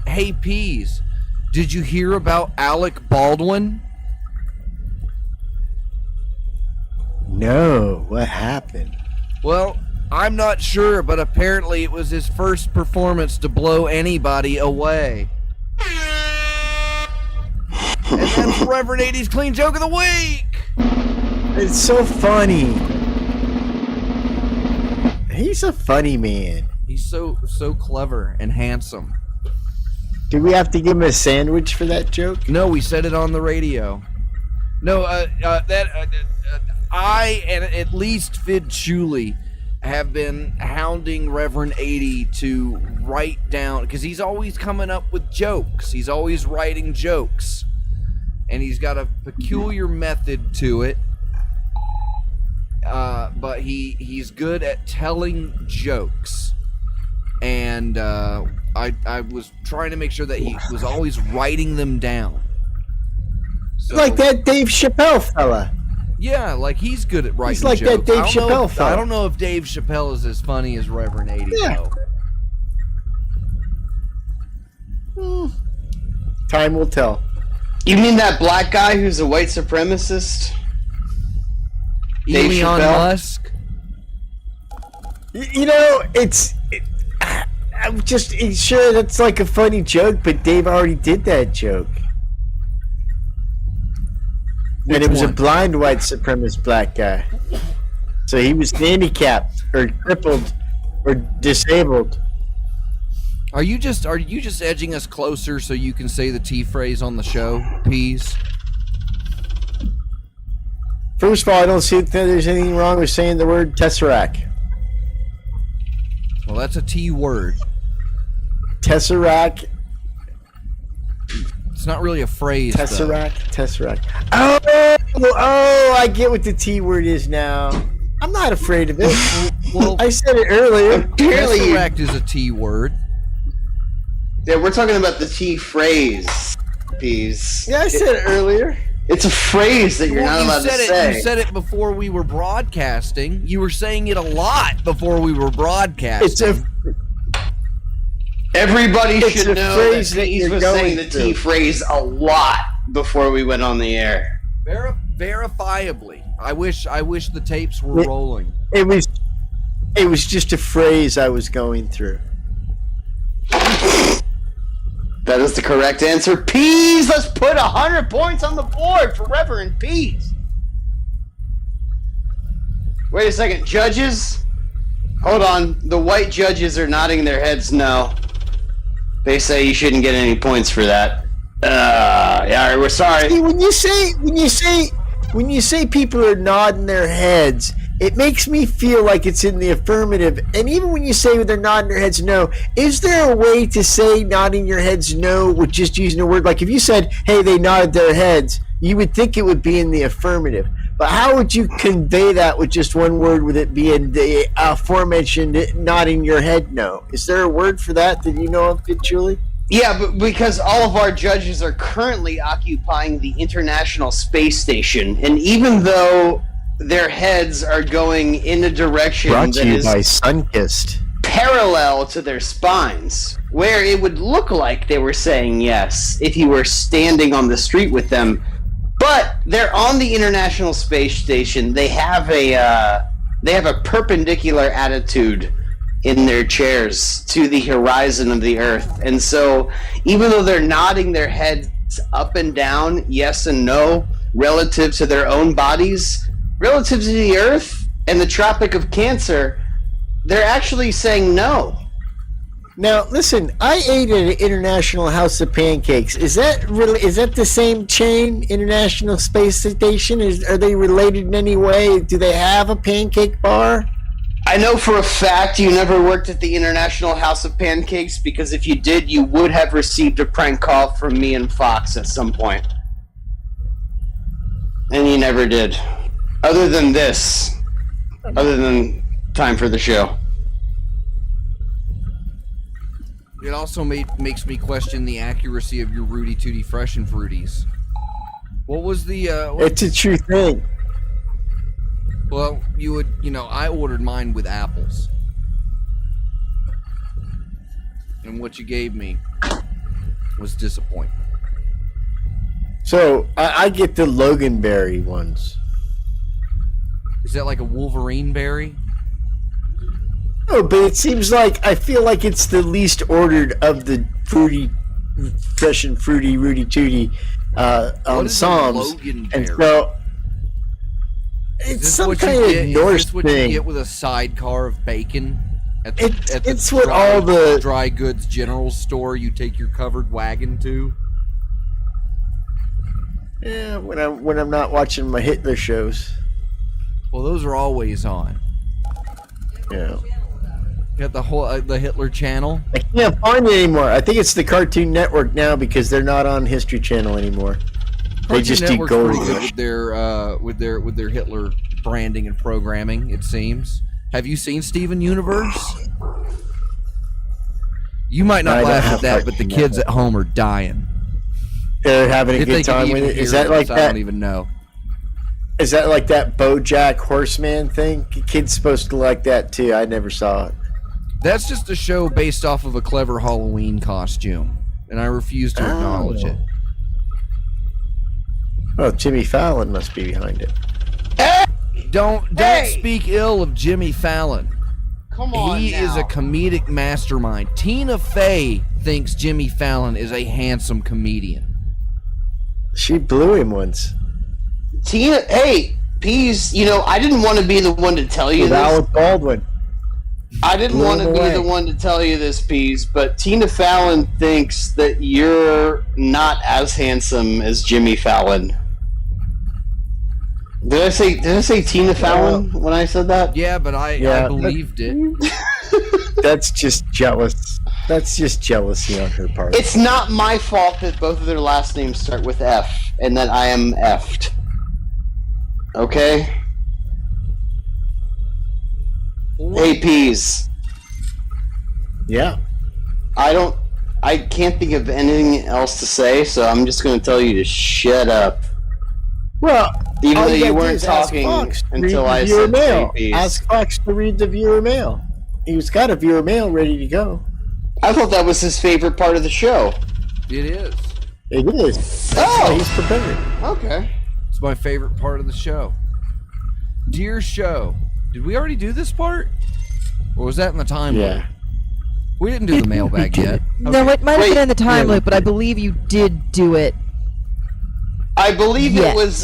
Hey Peas, did you hear about Alec Baldwin? No, what happened? Well, I'm not sure, but apparently it was his first performance to blow anybody away. And that's Reverend 80's Clean Joke of the Week! It's so funny. He's a funny man. He's so clever and handsome. Do we have to give him a sandwich for that joke? No, we said it on the radio. No, I and at least Fid Chuli have been hounding Reverend 80 to write down, because he's always coming up with jokes. He's always writing jokes. And he's got a peculiar method to it. But he's good at telling jokes. And I was trying to make sure that he was always writing them down. So, Like that Dave Chappelle fella. yeah, like he's good at writing He's like jokes. that Dave I don't know Chappelle if- fella. I don't know if Dave Chappelle is as funny as Reverend 80, Yeah. though. Time will tell. You mean that black guy who's a white supremacist? Dave Elon Chappelle? Musk. You know, I'm just sure that's like a funny joke, but Dave already did that joke. And it was a one? blind white supremacist black guy. So he was handicapped or crippled or disabled. Are you just edging us closer so you can say the T phrase on the show, Peas? First of all, I don't see that there's anything wrong with saying the word tesseract. Well, that's a T word. Tesseract. It's not really a phrase. though. Tesseract. Oh, I get what the T word is now. I'm not afraid of it. Well, I said it earlier. Apparently, Tesseract is a T word. yeah, we're talking about the T phrase. Peas. Yeah, I said it earlier. It's a phrase that you're not allowed to say. You said it before we were broadcasting. You were saying it a lot before we were broadcasting. It's a Everybody It's should a know that phrase that Peas you're was going saying the T through. phrase a lot before we went on the air. verifiably. I wish the tapes were It- rolling. It was just a phrase I was going through. That is the correct answer. Peas, let's put 100 points on the board for Reverend Peas. Wait a second, judges? Hold on, the white judges are nodding their heads no. They say you shouldn't get any points for that. Yeah, we're sorry. See, when you say people are nodding their heads, it makes me feel like it's in the affirmative. And even when you say they're nodding their heads no, is there a way to say nodding your heads no with just using a word? Like if you said, hey, they nodded their heads, you would think it would be in the affirmative. But how would you convey that with just one word, with it being the aforementioned nodding your head no? Is there a word for that you know of, Julie? Yeah, but because all of our judges are currently occupying the International Space Station, and even though their heads are going in a direction Brought that to you is by Sunkist. parallel to their spines, where it would look like they were saying yes if you were standing on the street with them, but they're on the International Space Station. They have a perpendicular attitude in their chairs to the horizon of the Earth, and so even though they're nodding their heads up and down, yes and no, relative to their own bodies, relative to the Earth and the Tropic of Cancer, they're actually saying no. Now, listen, I ate at an International House of Pancakes. Is that the same chain, International Space Station? Are they related in any way? Do they have a pancake bar? I know for a fact you never worked at the International House of Pancakes, because if you did, you would have received a prank call from me and Fox at some point. And you never did. Other than time for the show. It also makes me question the accuracy of your Rudy Tooty Fresh and Fruities. What was the... It's a true thing. Well, I ordered mine with apples. And what you gave me was disappointing. So, I get the Loganberry ones. Is that like a Wolverine berry? No, but it seems like, I feel like it's the least ordered of the Fresh and Fruity Rudy Tooty ensembles. And so... It's some kind of Norse thing. What you get with a sidecar of bacon at the dry goods general store you take your covered wagon to? Yeah, when I'm not watching my Hitler shows. Well, those are always on. Yeah. You got the Hitler Channel. I can't find it anymore. I think it's the Cartoon Network now, because they're not on History Channel anymore. They just do Gold Rush with their Hitler branding and programming. It seems. Have you seen Steven Universe? You might not laugh at that, but the kids at home are dying. They're having a good time with it. Is that like that? I don't even know. Is that like that BoJack Horseman thing? Kids supposed to like that too. I never saw it. That's just a show based off of a clever Halloween costume, and I refuse to acknowledge it. Well, Jimmy Fallon must be behind it. Don't speak ill of Jimmy Fallon. Come on, he is a comedic mastermind. Tina Fey thinks Jimmy Fallon is a handsome comedian. She blew him once. Tina, hey, Pease, I didn't want to be the one to tell you this. Alec Baldwin. I didn't want to be the one to tell you this, Pease, but Tina Fallon thinks that you're not as handsome as Jimmy Fallon. Did I say Tina Fallon when I said that? Yeah, but I believed it. That's just jealous. That's just jealousy on her part. It's not my fault that both of their last names start with F and that I am effed. Okay? Hey, Pease. Yeah. I can't think of anything else to say, so I'm just going to tell you to shut up. Well, even though you weren't talking until I said mail. Pease. Ask Fox to read the viewer mail. He's got a viewer mail ready to go. I thought that was his favorite part of the show. It is. It is. Oh! He's prepared. Okay. It's my favorite part of the show. Dear show, did we already do this part? Or was that in the time loop? We didn't do the mailbag yet. No, it might have been in the time loop, but I believe you did do it. I believe it was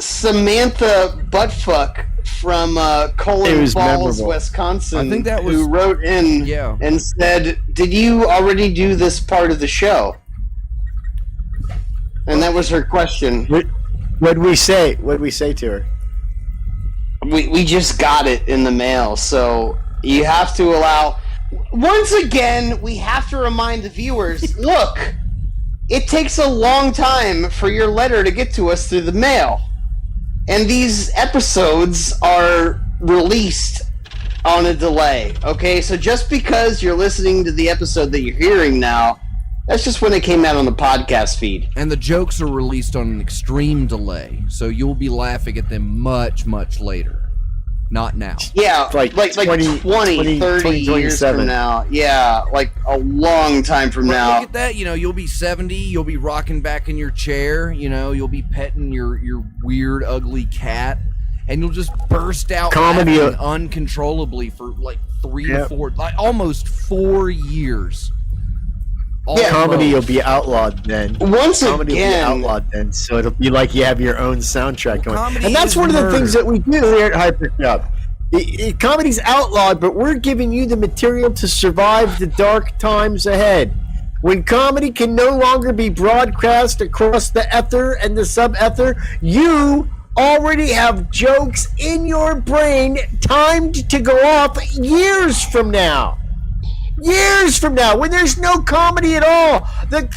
Samantha Buttfuck from Colin Falls, memorable. Wisconsin, I think that was, who wrote in and said, "Did you already do this part of the show?" And that was her question. What'd we say? What'd we say to her? we just got it in the mail, so you have to allow. Once again, we have to remind the viewers, look, it takes a long time for your letter to get to us through the mail. And these episodes are released on a delay, okay? So just because you're listening to the episode that you're hearing now, that's just when it came out on the podcast feed. And the jokes are released on an extreme delay, so you'll be laughing at them much, much later. Not now. Yeah, like 20, 30 years from now. Yeah, like a long time from now. Look at that, you'll be 70, you'll be rocking back in your chair, you'll be petting your weird, ugly cat, and you'll just burst out Comedy laughing uncontrollably for like 3 to 4, like almost 4 years. Comedy will be outlawed then. Comedy will be outlawed then, so it'll be like you have your own soundtrack going. And that's one of the murder. things that we do here at Hypercube. Comedy's outlawed, but we're giving you the material to survive the dark times ahead. When comedy can no longer be broadcast across the ether and the sub-ether, you already have jokes in your brain timed to go off years from now. Years from now, when there's no comedy at all, the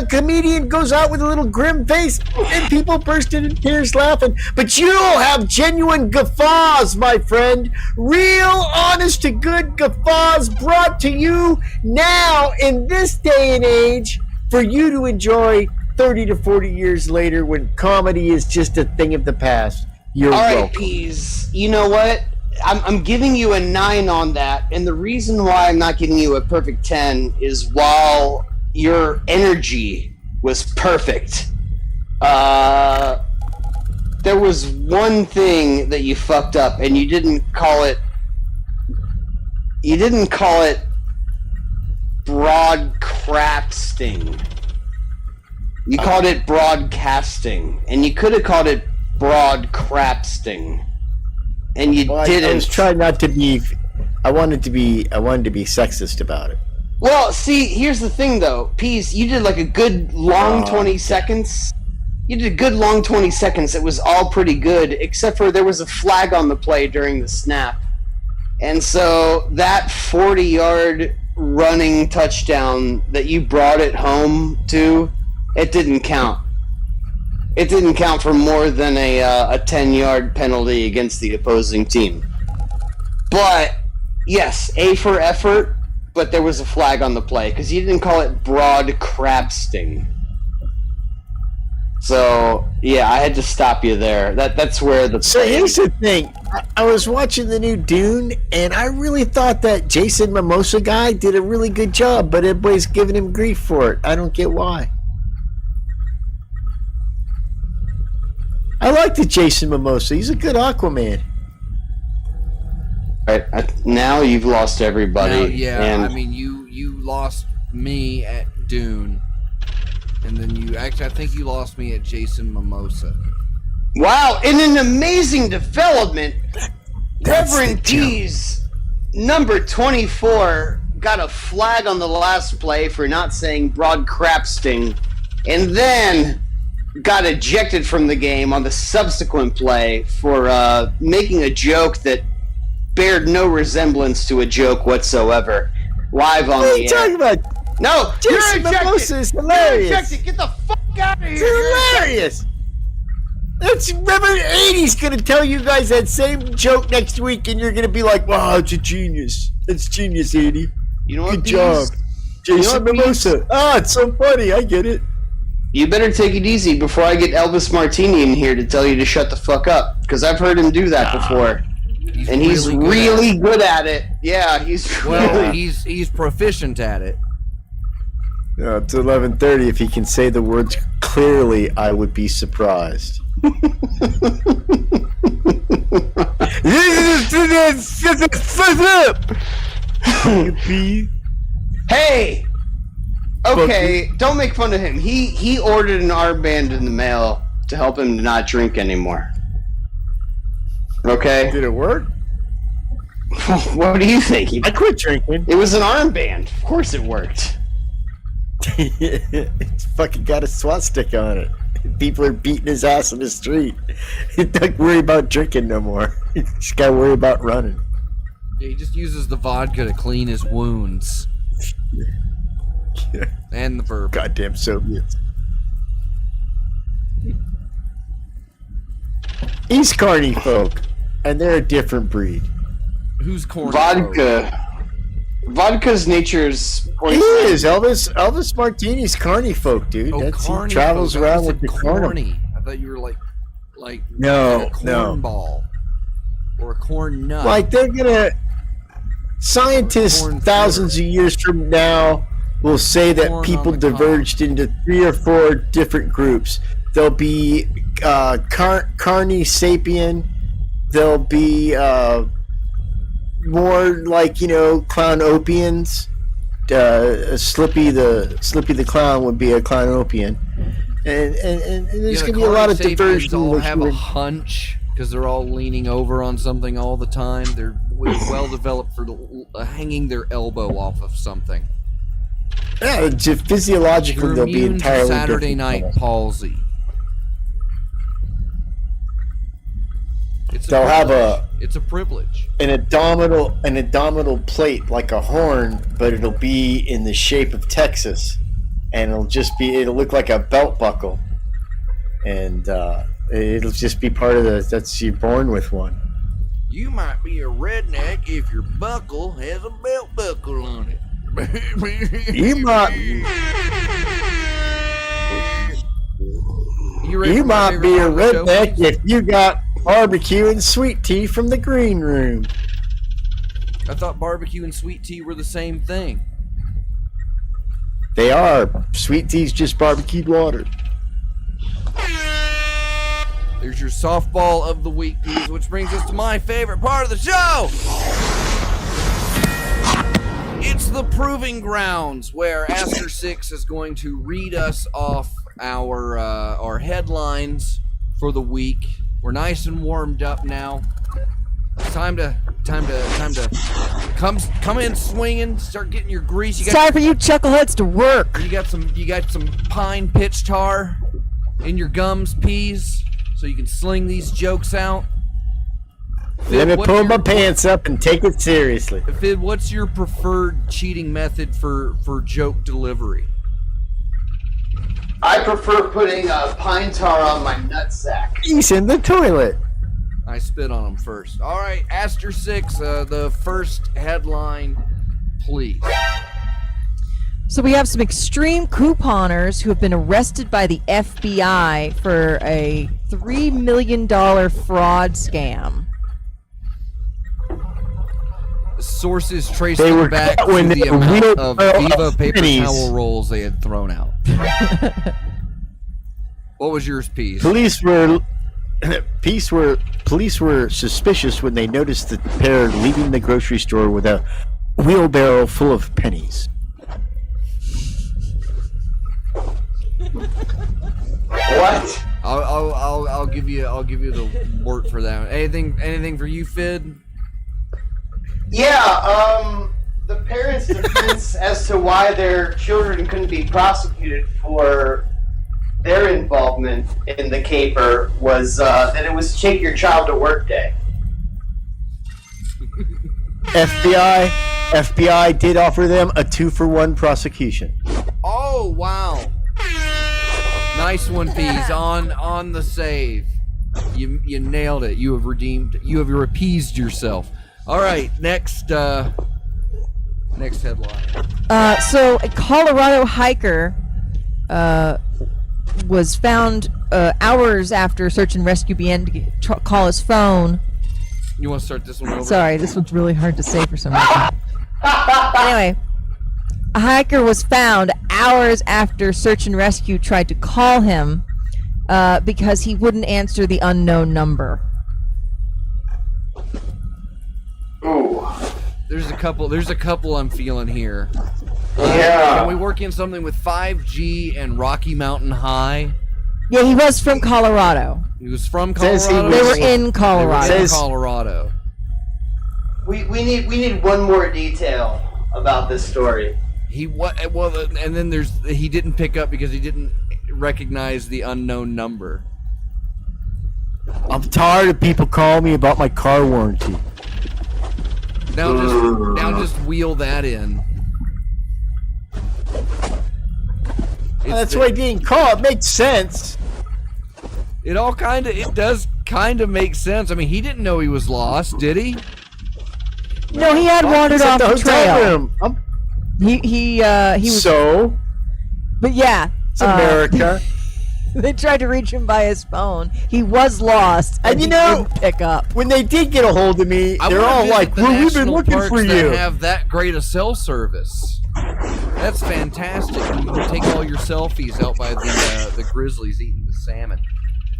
comedian goes out with a little grim face and people burst into tears laughing. But you'll have genuine guffaws, my friend. Real, honest to good guffaws brought to you now in this day and age for you to enjoy 30 to 40 years later when comedy is just a thing of the past. You're all right, welcome. Peas. You know what? I'm giving you a 9 on that, and the reason why I'm not giving you a perfect 10 is while your energy was perfect, there was one thing that you fucked up, and you didn't call it broadcasting. You called it broadcasting, and you could have called it broadcasting. And you didn't. I was trying not to be. I wanted to be sexist about it. Well, see, here's the thing, though. Peace, you did like a good long 20 seconds. You did a good long 20 seconds. It was all pretty good, except for there was a flag on the play during the snap. And so that 40-yard running touchdown that you brought it home to, it didn't count. It didn't count for more than a 10-yard penalty against the opposing team. But, yes, A for effort, but there was a flag on the play, because you didn't call it broadcasting. So, yeah, I had to stop you there. That's where the... So here's the thing. I was watching the new Dune, and I really thought that Jason Mimosa guy did a really good job, but everybody's giving him grief for it. I don't get why. I like the Jason Mimosa. He's a good Aquaman. Right, now you've lost everybody. I mean, you lost me at Dune, and then I think you lost me at Jason Mimosa. Wow, in an amazing development, Reverend D's number 24 got a flag on the last play for not saying broadcasting, and then got ejected from the game on the subsequent play for making a joke that bared no resemblance to a joke whatsoever. Live on the air. What are you talking about? No, Jason Mimosa is hilarious. You're ejected. Get the fuck out of here. It's hilarious. That's Reverend 80's gonna tell you guys that same joke next week, and you're gonna be like, "Wow, it's a genius. It's genius, 80. You know what? Good job, Jason Mimosa." It's so funny. I get it. You better take it easy before I get Elvis Martini in here to tell you to shut the fuck up, because I've heard him do that before. He's really good at it. Yeah, he's he's proficient at it. It's 11:30. If he can say the words clearly, I would be surprised. Hey! Okay, don't make fun of him. He ordered an armband in the mail to help him to not drink anymore. Okay? Did it work? What do you think? I quit drinking. It was an armband. Of course it worked. It's fucking got a swastika on it. People are beating his ass in the street. He don't worry about drinking no more. Just gotta worry about running. Yeah, he just uses the vodka to clean his wounds. And the bourbon. Goddamn Soviets. He's carny folk, and they're a different breed. Who's corny? Vodka. Vodka's nature's He poison. is Elvis Martini's carny folk, dude. Oh, That's carny he travels folk. I around thought with the you said corn. corny. I thought you were like No, a corn no. ball or a corn nut. Like they're gonna scientists Corn thousands of years from now will say that Corn people on the cob. diverged into 3 or 4 different groups. There'll be carny sapien. There'll be more like clownopians. Slippy the clown would be a clownopian, and there's the gonna be a lot of Carni sapiens diversion. all with have a human- hunch because they're all leaning over on something all the time. They're well developed for hanging their elbow off of something. Yeah, just physiologically They're they'll be immune entirely to Saturday different night animals. palsy. It's a They'll have privilege. It's a privilege. an abdominal plate like a horn, but it'll be in the shape of Texas, and it'll look like a belt buckle, and it'll just be part of you're born with one. You might be a redneck if your buckle has a belt buckle on it. You might You be a redneck if you got barbecue and sweet tea from the green room. I thought barbecue and sweet tea were the same thing. They are. Sweet tea's just barbecued water. There's your softball of the week, dudes, which brings us to my favorite part of the show. It's the Proving Grounds, where Aster 6 is going to read us off our headlines for the week. We're nice and warmed up now. It's time to come in swinging. Start getting your grease. It's time for you chuckleheads to work. You got some pine pitch tar in your gums, peas, so you can sling these jokes out. Let me what's pull my your- pants up and take it seriously. Fid, what's your preferred cheating method for joke delivery? I prefer putting pine tar on my nutsack. He's in the toilet. I spit on them first. All right, Aster 6, the first headline, please. So we have some extreme couponers who have been arrested by the FBI for a $3 million fraud scam. Sources traced They them were back caught to when the they amount wheeled of out Viva paper pennies. towel rolls they had thrown out. What was yours, Peas? Police were suspicious when they noticed the pair leaving the grocery store with a wheelbarrow full of pennies. What? I'll give you the word for that. Anything for you, Fid? Yeah, the parents' defense as to why their children couldn't be prosecuted for their involvement in the caper was that it was Take Your Child to Work Day. FBI did offer them a 2-for-1 prosecution. Oh wow! Nice one, Peas. On the save. You nailed it. You have redeemed. You have appeased yourself. All right, next headline. So a Colorado hiker was found hours after search and rescue began to call his phone. You want to start this one over? Sorry, this one's really hard to say for some reason. Anyway, a hiker was found hours after search and rescue tried to call him because he wouldn't answer the unknown number. Ooh. There's a couple I'm feeling here. Yeah. Can we work in something with 5G and Rocky Mountain High? Yeah, he was from Colorado. He was from Says he Colorado. They were was- in Colorado. They were in Says- Colorado. We need one more detail about this story. And then he didn't pick up because he didn't recognize the unknown number. I'm tired of people calling me about my car warranty. Now just wheel that in. That's why I didn't call. It makes sense. It does kind of make sense. I mean, he didn't know he was lost, did he? No, he had wandered off the trail. He was. So? But yeah. It's America. They tried to reach him by his phone. He was lost, and you he know, didn't pick up. When they did get a hold of me, I they're wanna all visit like, the "Well, we've been national looking parks for that you." have that great a cell service. That's fantastic. You can take all your selfies out by the grizzlies eating the salmon.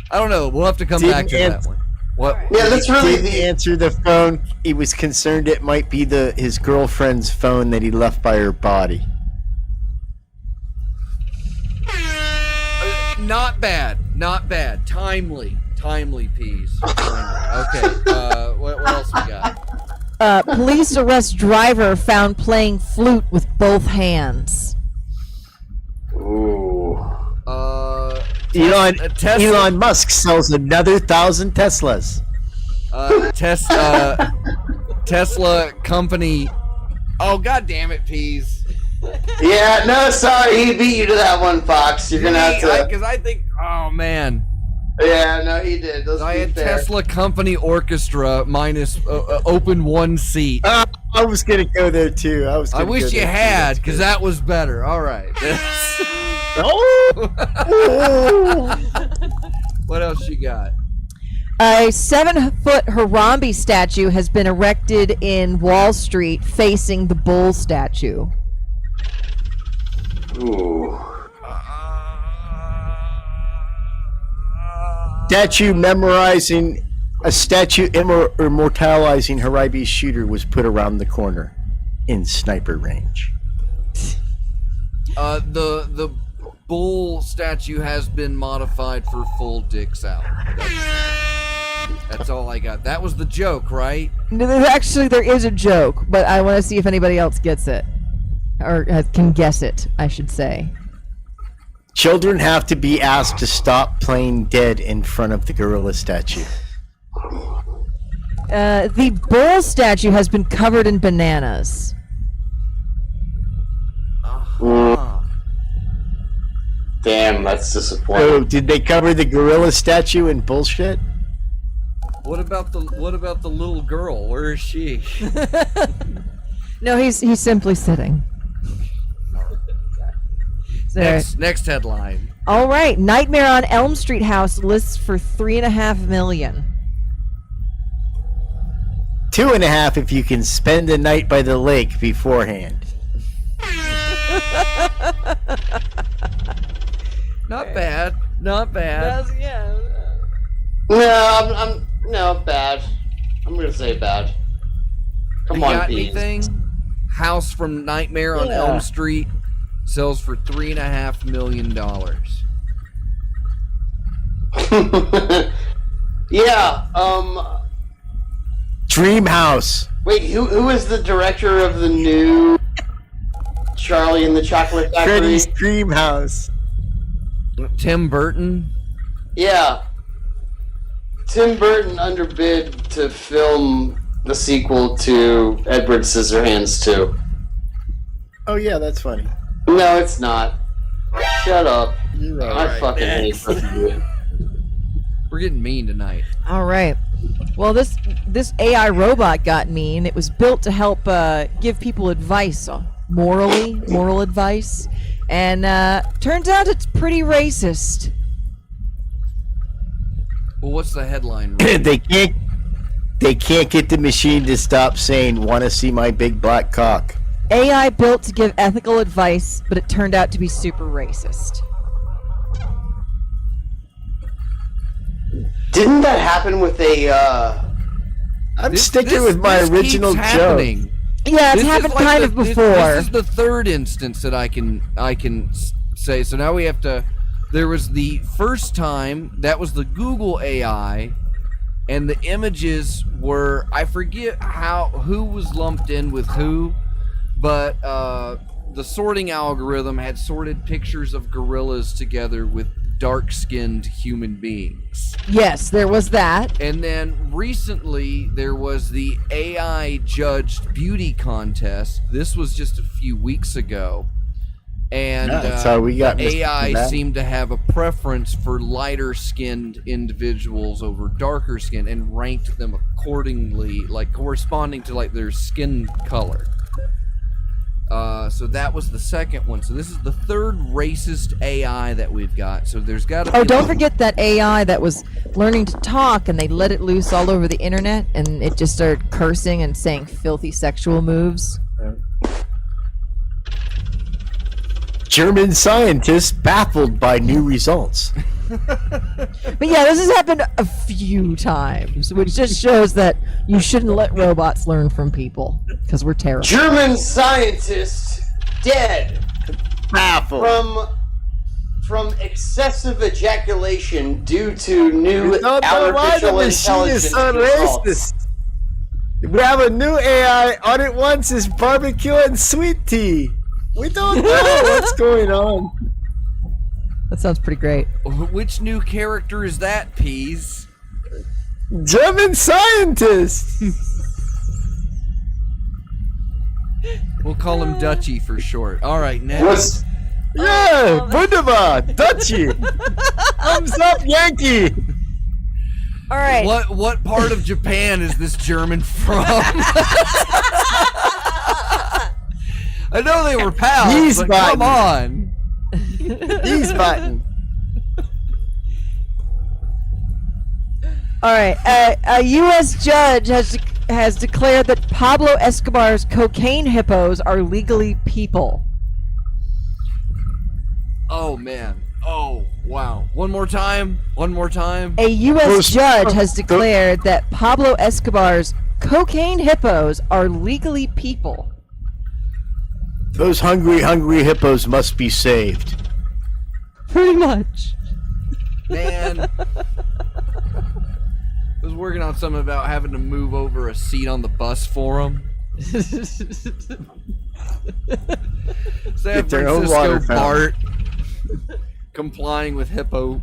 I don't know. We'll have to come back to that one. What? Yeah, that's really Didn't answer the phone. He was concerned it might be his girlfriend's phone that he left by her body. Not bad. Timely peas. Okay. What else we got? Police arrest driver found playing flute with both hands. Ooh. Elon Musk sells another 1,000 Teslas. Tesla company. Oh, God damn it, peas. Yeah, no, sorry, he beat you to that one, Fox. You're gonna have to. Because I think, oh man. Yeah, no, he did. I had Tesla company orchestra minus open one seat. I was gonna go there too. I wish you had, because that was better. All right. Oh! What else you got? A 7-foot Harambe statue has been erected in Wall Street facing the bull statue. Ooh. A statue immortalizing Harambe's shooter was put around the corner in sniper range. The bull statue has been modified for full dicks out. That's all I got. That was the joke, right? Actually, there is a joke, but I want to see if anybody else gets it. Or can guess it, I should say. Children have to be asked to stop playing dead in front of the gorilla statue. The bull statue has been covered in bananas. Damn, that's disappointing. Oh, did they cover the gorilla statue in bullshit? What about the little girl? Where is she? No, he's simply sitting. Next headline. All right, Nightmare on Elm Street house lists for $3.5 million. 2.5 if you can spend a night by the lake beforehand. Not bad. No, bad. I'm gonna say bad. Come you on, got Beans. anything? House from Nightmare on Elm Street sells for $3.5 million. Yeah. Dream House. Wait, who is the director of the new Charlie and the Chocolate Factory? Freddy's Dream House. Tim Burton. Yeah. Tim Burton underbid to film the sequel to Edward Scissorhands 2. Oh yeah, that's funny. No, it's not. Shut up. You're I fucking hate you. We're getting mean tonight. All right. Well, this AI robot got mean. It was built to help give people advice, moral advice, and turns out it's pretty racist. Well, what's the headline? They can't get the machine to stop saying, "Want to see my big black cock?" AI built to give ethical advice, but it turned out to be super racist. Didn't that happen with a, I'm sticking with my original joke. Happening. Yeah, it's This happened is like kind of before. This is the third instance that I can say. So now we have to. There was the first time that was the Google AI, and the images were, I forget who was lumped in with who, but the sorting algorithm had sorted pictures of gorillas together with dark-skinned human beings. Yes, there was that. And then recently there was the AI judged beauty contest. This was just a few weeks ago. And that's how we got Mr. AI Matt. seemed to have a preference for lighter-skinned individuals over darker-skinned and ranked them accordingly, like corresponding to like their skin color. So that was the second one. So this is the third racist AI that we've got. So there's got to be... Oh, don't forget that AI that was learning to talk, and they let it loose all over the internet, and it just started cursing and saying filthy sexual moves. German scientists baffled by new results. But yeah, this has happened a few times, which just shows that you shouldn't let robots learn from people, because we're terrible. German scientist dead Baffled. from excessive ejaculation due to new Don't know why the artificial machine is intelligence so results. racist. We have a new AI. All it wants is barbecue and sweet tea. We don't know what's going on. That sounds pretty great. Which new character is that, Peas? German scientists. We'll call him Dutchy for short. All right, next. What's Yeah, wunderbar, Dutchy. Thumbs up, Yankee. All right. What part of Japan is this German from? I know they were pals, He's but button. come on. He's button. All right. A U.S. judge has declared that Pablo Escobar's cocaine hippos are legally people. Oh man. Oh wow. One more time. A U.S. Those- judge has declared that Pablo Escobar's cocaine hippos are legally people. Those hungry, hungry hippos must be saved. Pretty much. Man. I was working on something about having to move over a seat on the bus for him. San Get their own water Francisco fountain. Bart complying with hippo.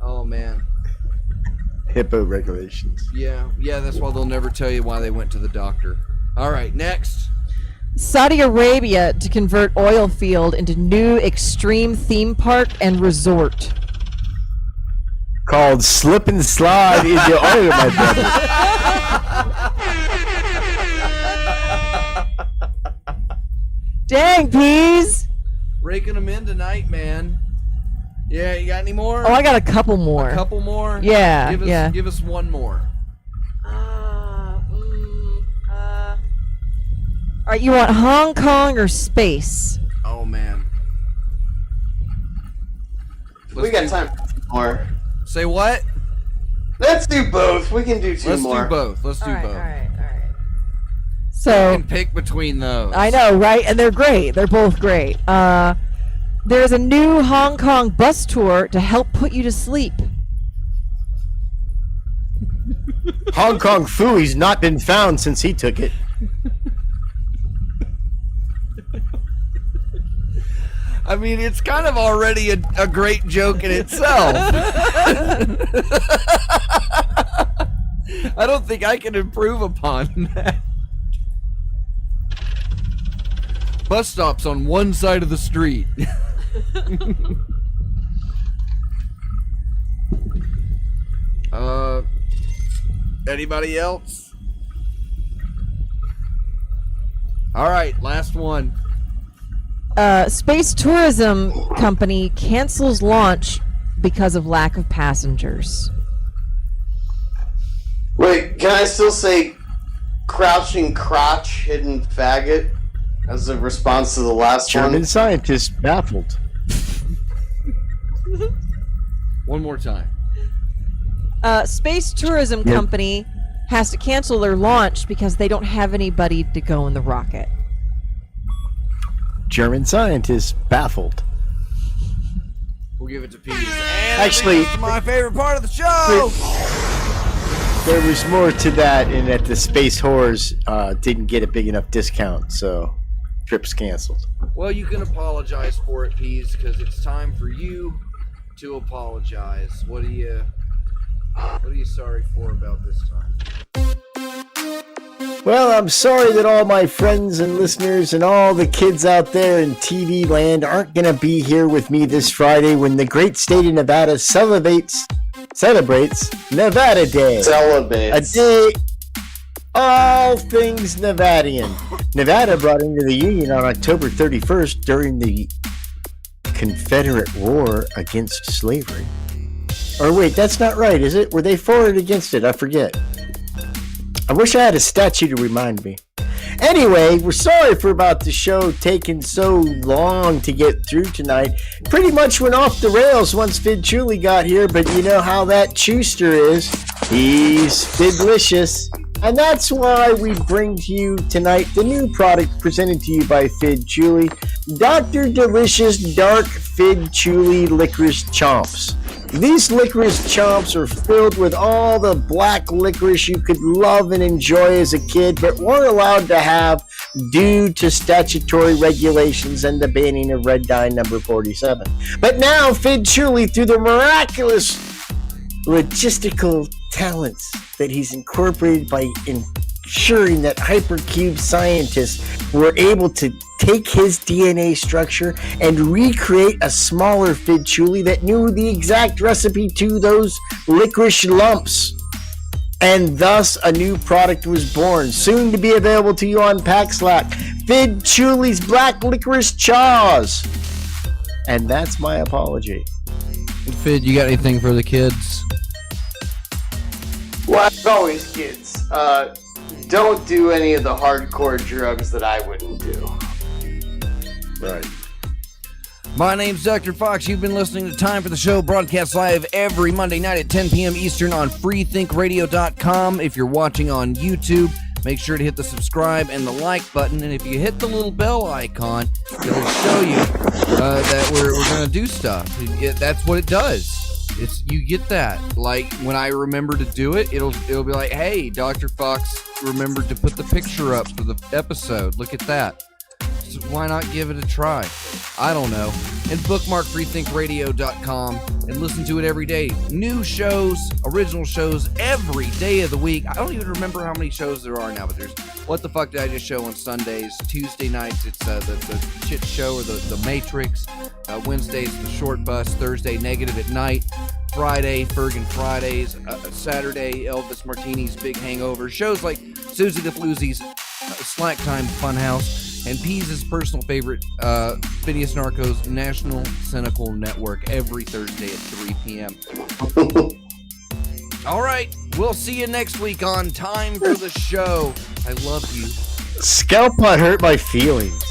Oh man. Hippo regulations. Yeah, that's why they'll never tell you why they went to the doctor. All right, next. Saudi Arabia to convert oil field into new extreme theme park and resort. Called Slip and Slide in the Oil, my brother. Dang, peas! Raking them in tonight, man. Yeah, you got any more? Oh, I got a couple more. A couple more? Yeah, Give us, yeah. Give us one more. All right, you want Hong Kong or space? Oh man. we got time for two more? Say what? Let's do both. We can do 2 Let's more. do both. Let's do both. All right. You So can pick between those. I know, right? And they're great. They're both great. There's a new Hong Kong bus tour to help put you to sleep. Hong Kong Fooey's not been found since he took it. I mean, it's kind of already a great joke in itself. I don't think I can improve upon that. Bus stops on one side of the street. Anybody else? All right, last one. Space tourism company cancels launch because of lack of passengers. Wait, can I still say crouching crotch, hidden faggot as a response to the last German one? scientists baffled. One more time. Space tourism Yep. company has to cancel their launch because they don't have anybody to go in the rocket. German scientists baffled. We'll give it to Pete. And Actually- this is my favorite part of the show. There was more to that in that the space whores didn't get a big enough discount, so trip's canceled. Well, you can apologize for it, Peas, because it's time for you to apologize. What are you sorry for about this time? Well, I'm sorry that all my friends and listeners and all the kids out there in TV land aren't going to be here with me this Friday when the great state of Nevada celebrates Nevada Day. Celebrates. A day all things Nevadian. Nevada brought into the Union on October 31st during the Confederate War against slavery. Or wait, that's not right, is it? Were they for or against it? I forget. I wish I had a statue to remind me. Anyway, we're sorry for about the show taking so long to get through tonight. Pretty much went off the rails once Fidchuli got here, but you know how that Chooster is. He's Fidlicious. And that's why we bring to you tonight the new product presented to you by Fidchuli, Dr. Delicious Dark Fidchuli Licorice Chomps. These licorice chomps are filled with all the black licorice you could love and enjoy as a kid, but weren't allowed to have due to statutory regulations and the banning of red dye number 47. But now, Fidchuli, through the miraculous logistical talents that he's incorporated by ensuring that hypercube scientists were able to take his DNA structure and recreate a smaller Fidchuli that knew the exact recipe to those licorice lumps. And thus a new product was born, soon to be available to you on Paxlack, Fidchuli's Black Licorice Chaws. And that's my apology. Fid, you got anything for the kids? Well, as always, kids, don't do any of the hardcore drugs that I wouldn't do. Right. My name's Dr. Fox. You've been listening to Time for the Show, broadcast live every Monday night at 10 p.m. Eastern on freethinkradio.com. If you're watching on YouTube, make sure to hit the subscribe and the like button. And if you hit the little bell icon, it'll show you that we're going to do stuff. That's what it does. You get that. Like, when I remember to do it, it'll be like, hey, Dr. Fox remembered to put the picture up for the episode. Look at that. So why not give it a try? I don't know. And bookmark freethinkradio.com and listen to it every day. New shows, original shows, every day of the week. I don't even remember how many shows there are now, but there's What the Fuck Did I Just Show on Sundays. Tuesday nights, it's the Chit Show or the Matrix. Wednesdays, The Short Bus. Thursday, Negative at Night. Friday, Fergan Fridays. Saturday, Elvis Martini's Big Hangover. Shows like Susie the Floozy's Slack Time Funhouse. And Pease's personal favorite, Phineas Narco's National Cynical Network, every Thursday at 3 p.m. All right, we'll see you next week on Time for the Show. I love you. Scalp pot hurt my feelings.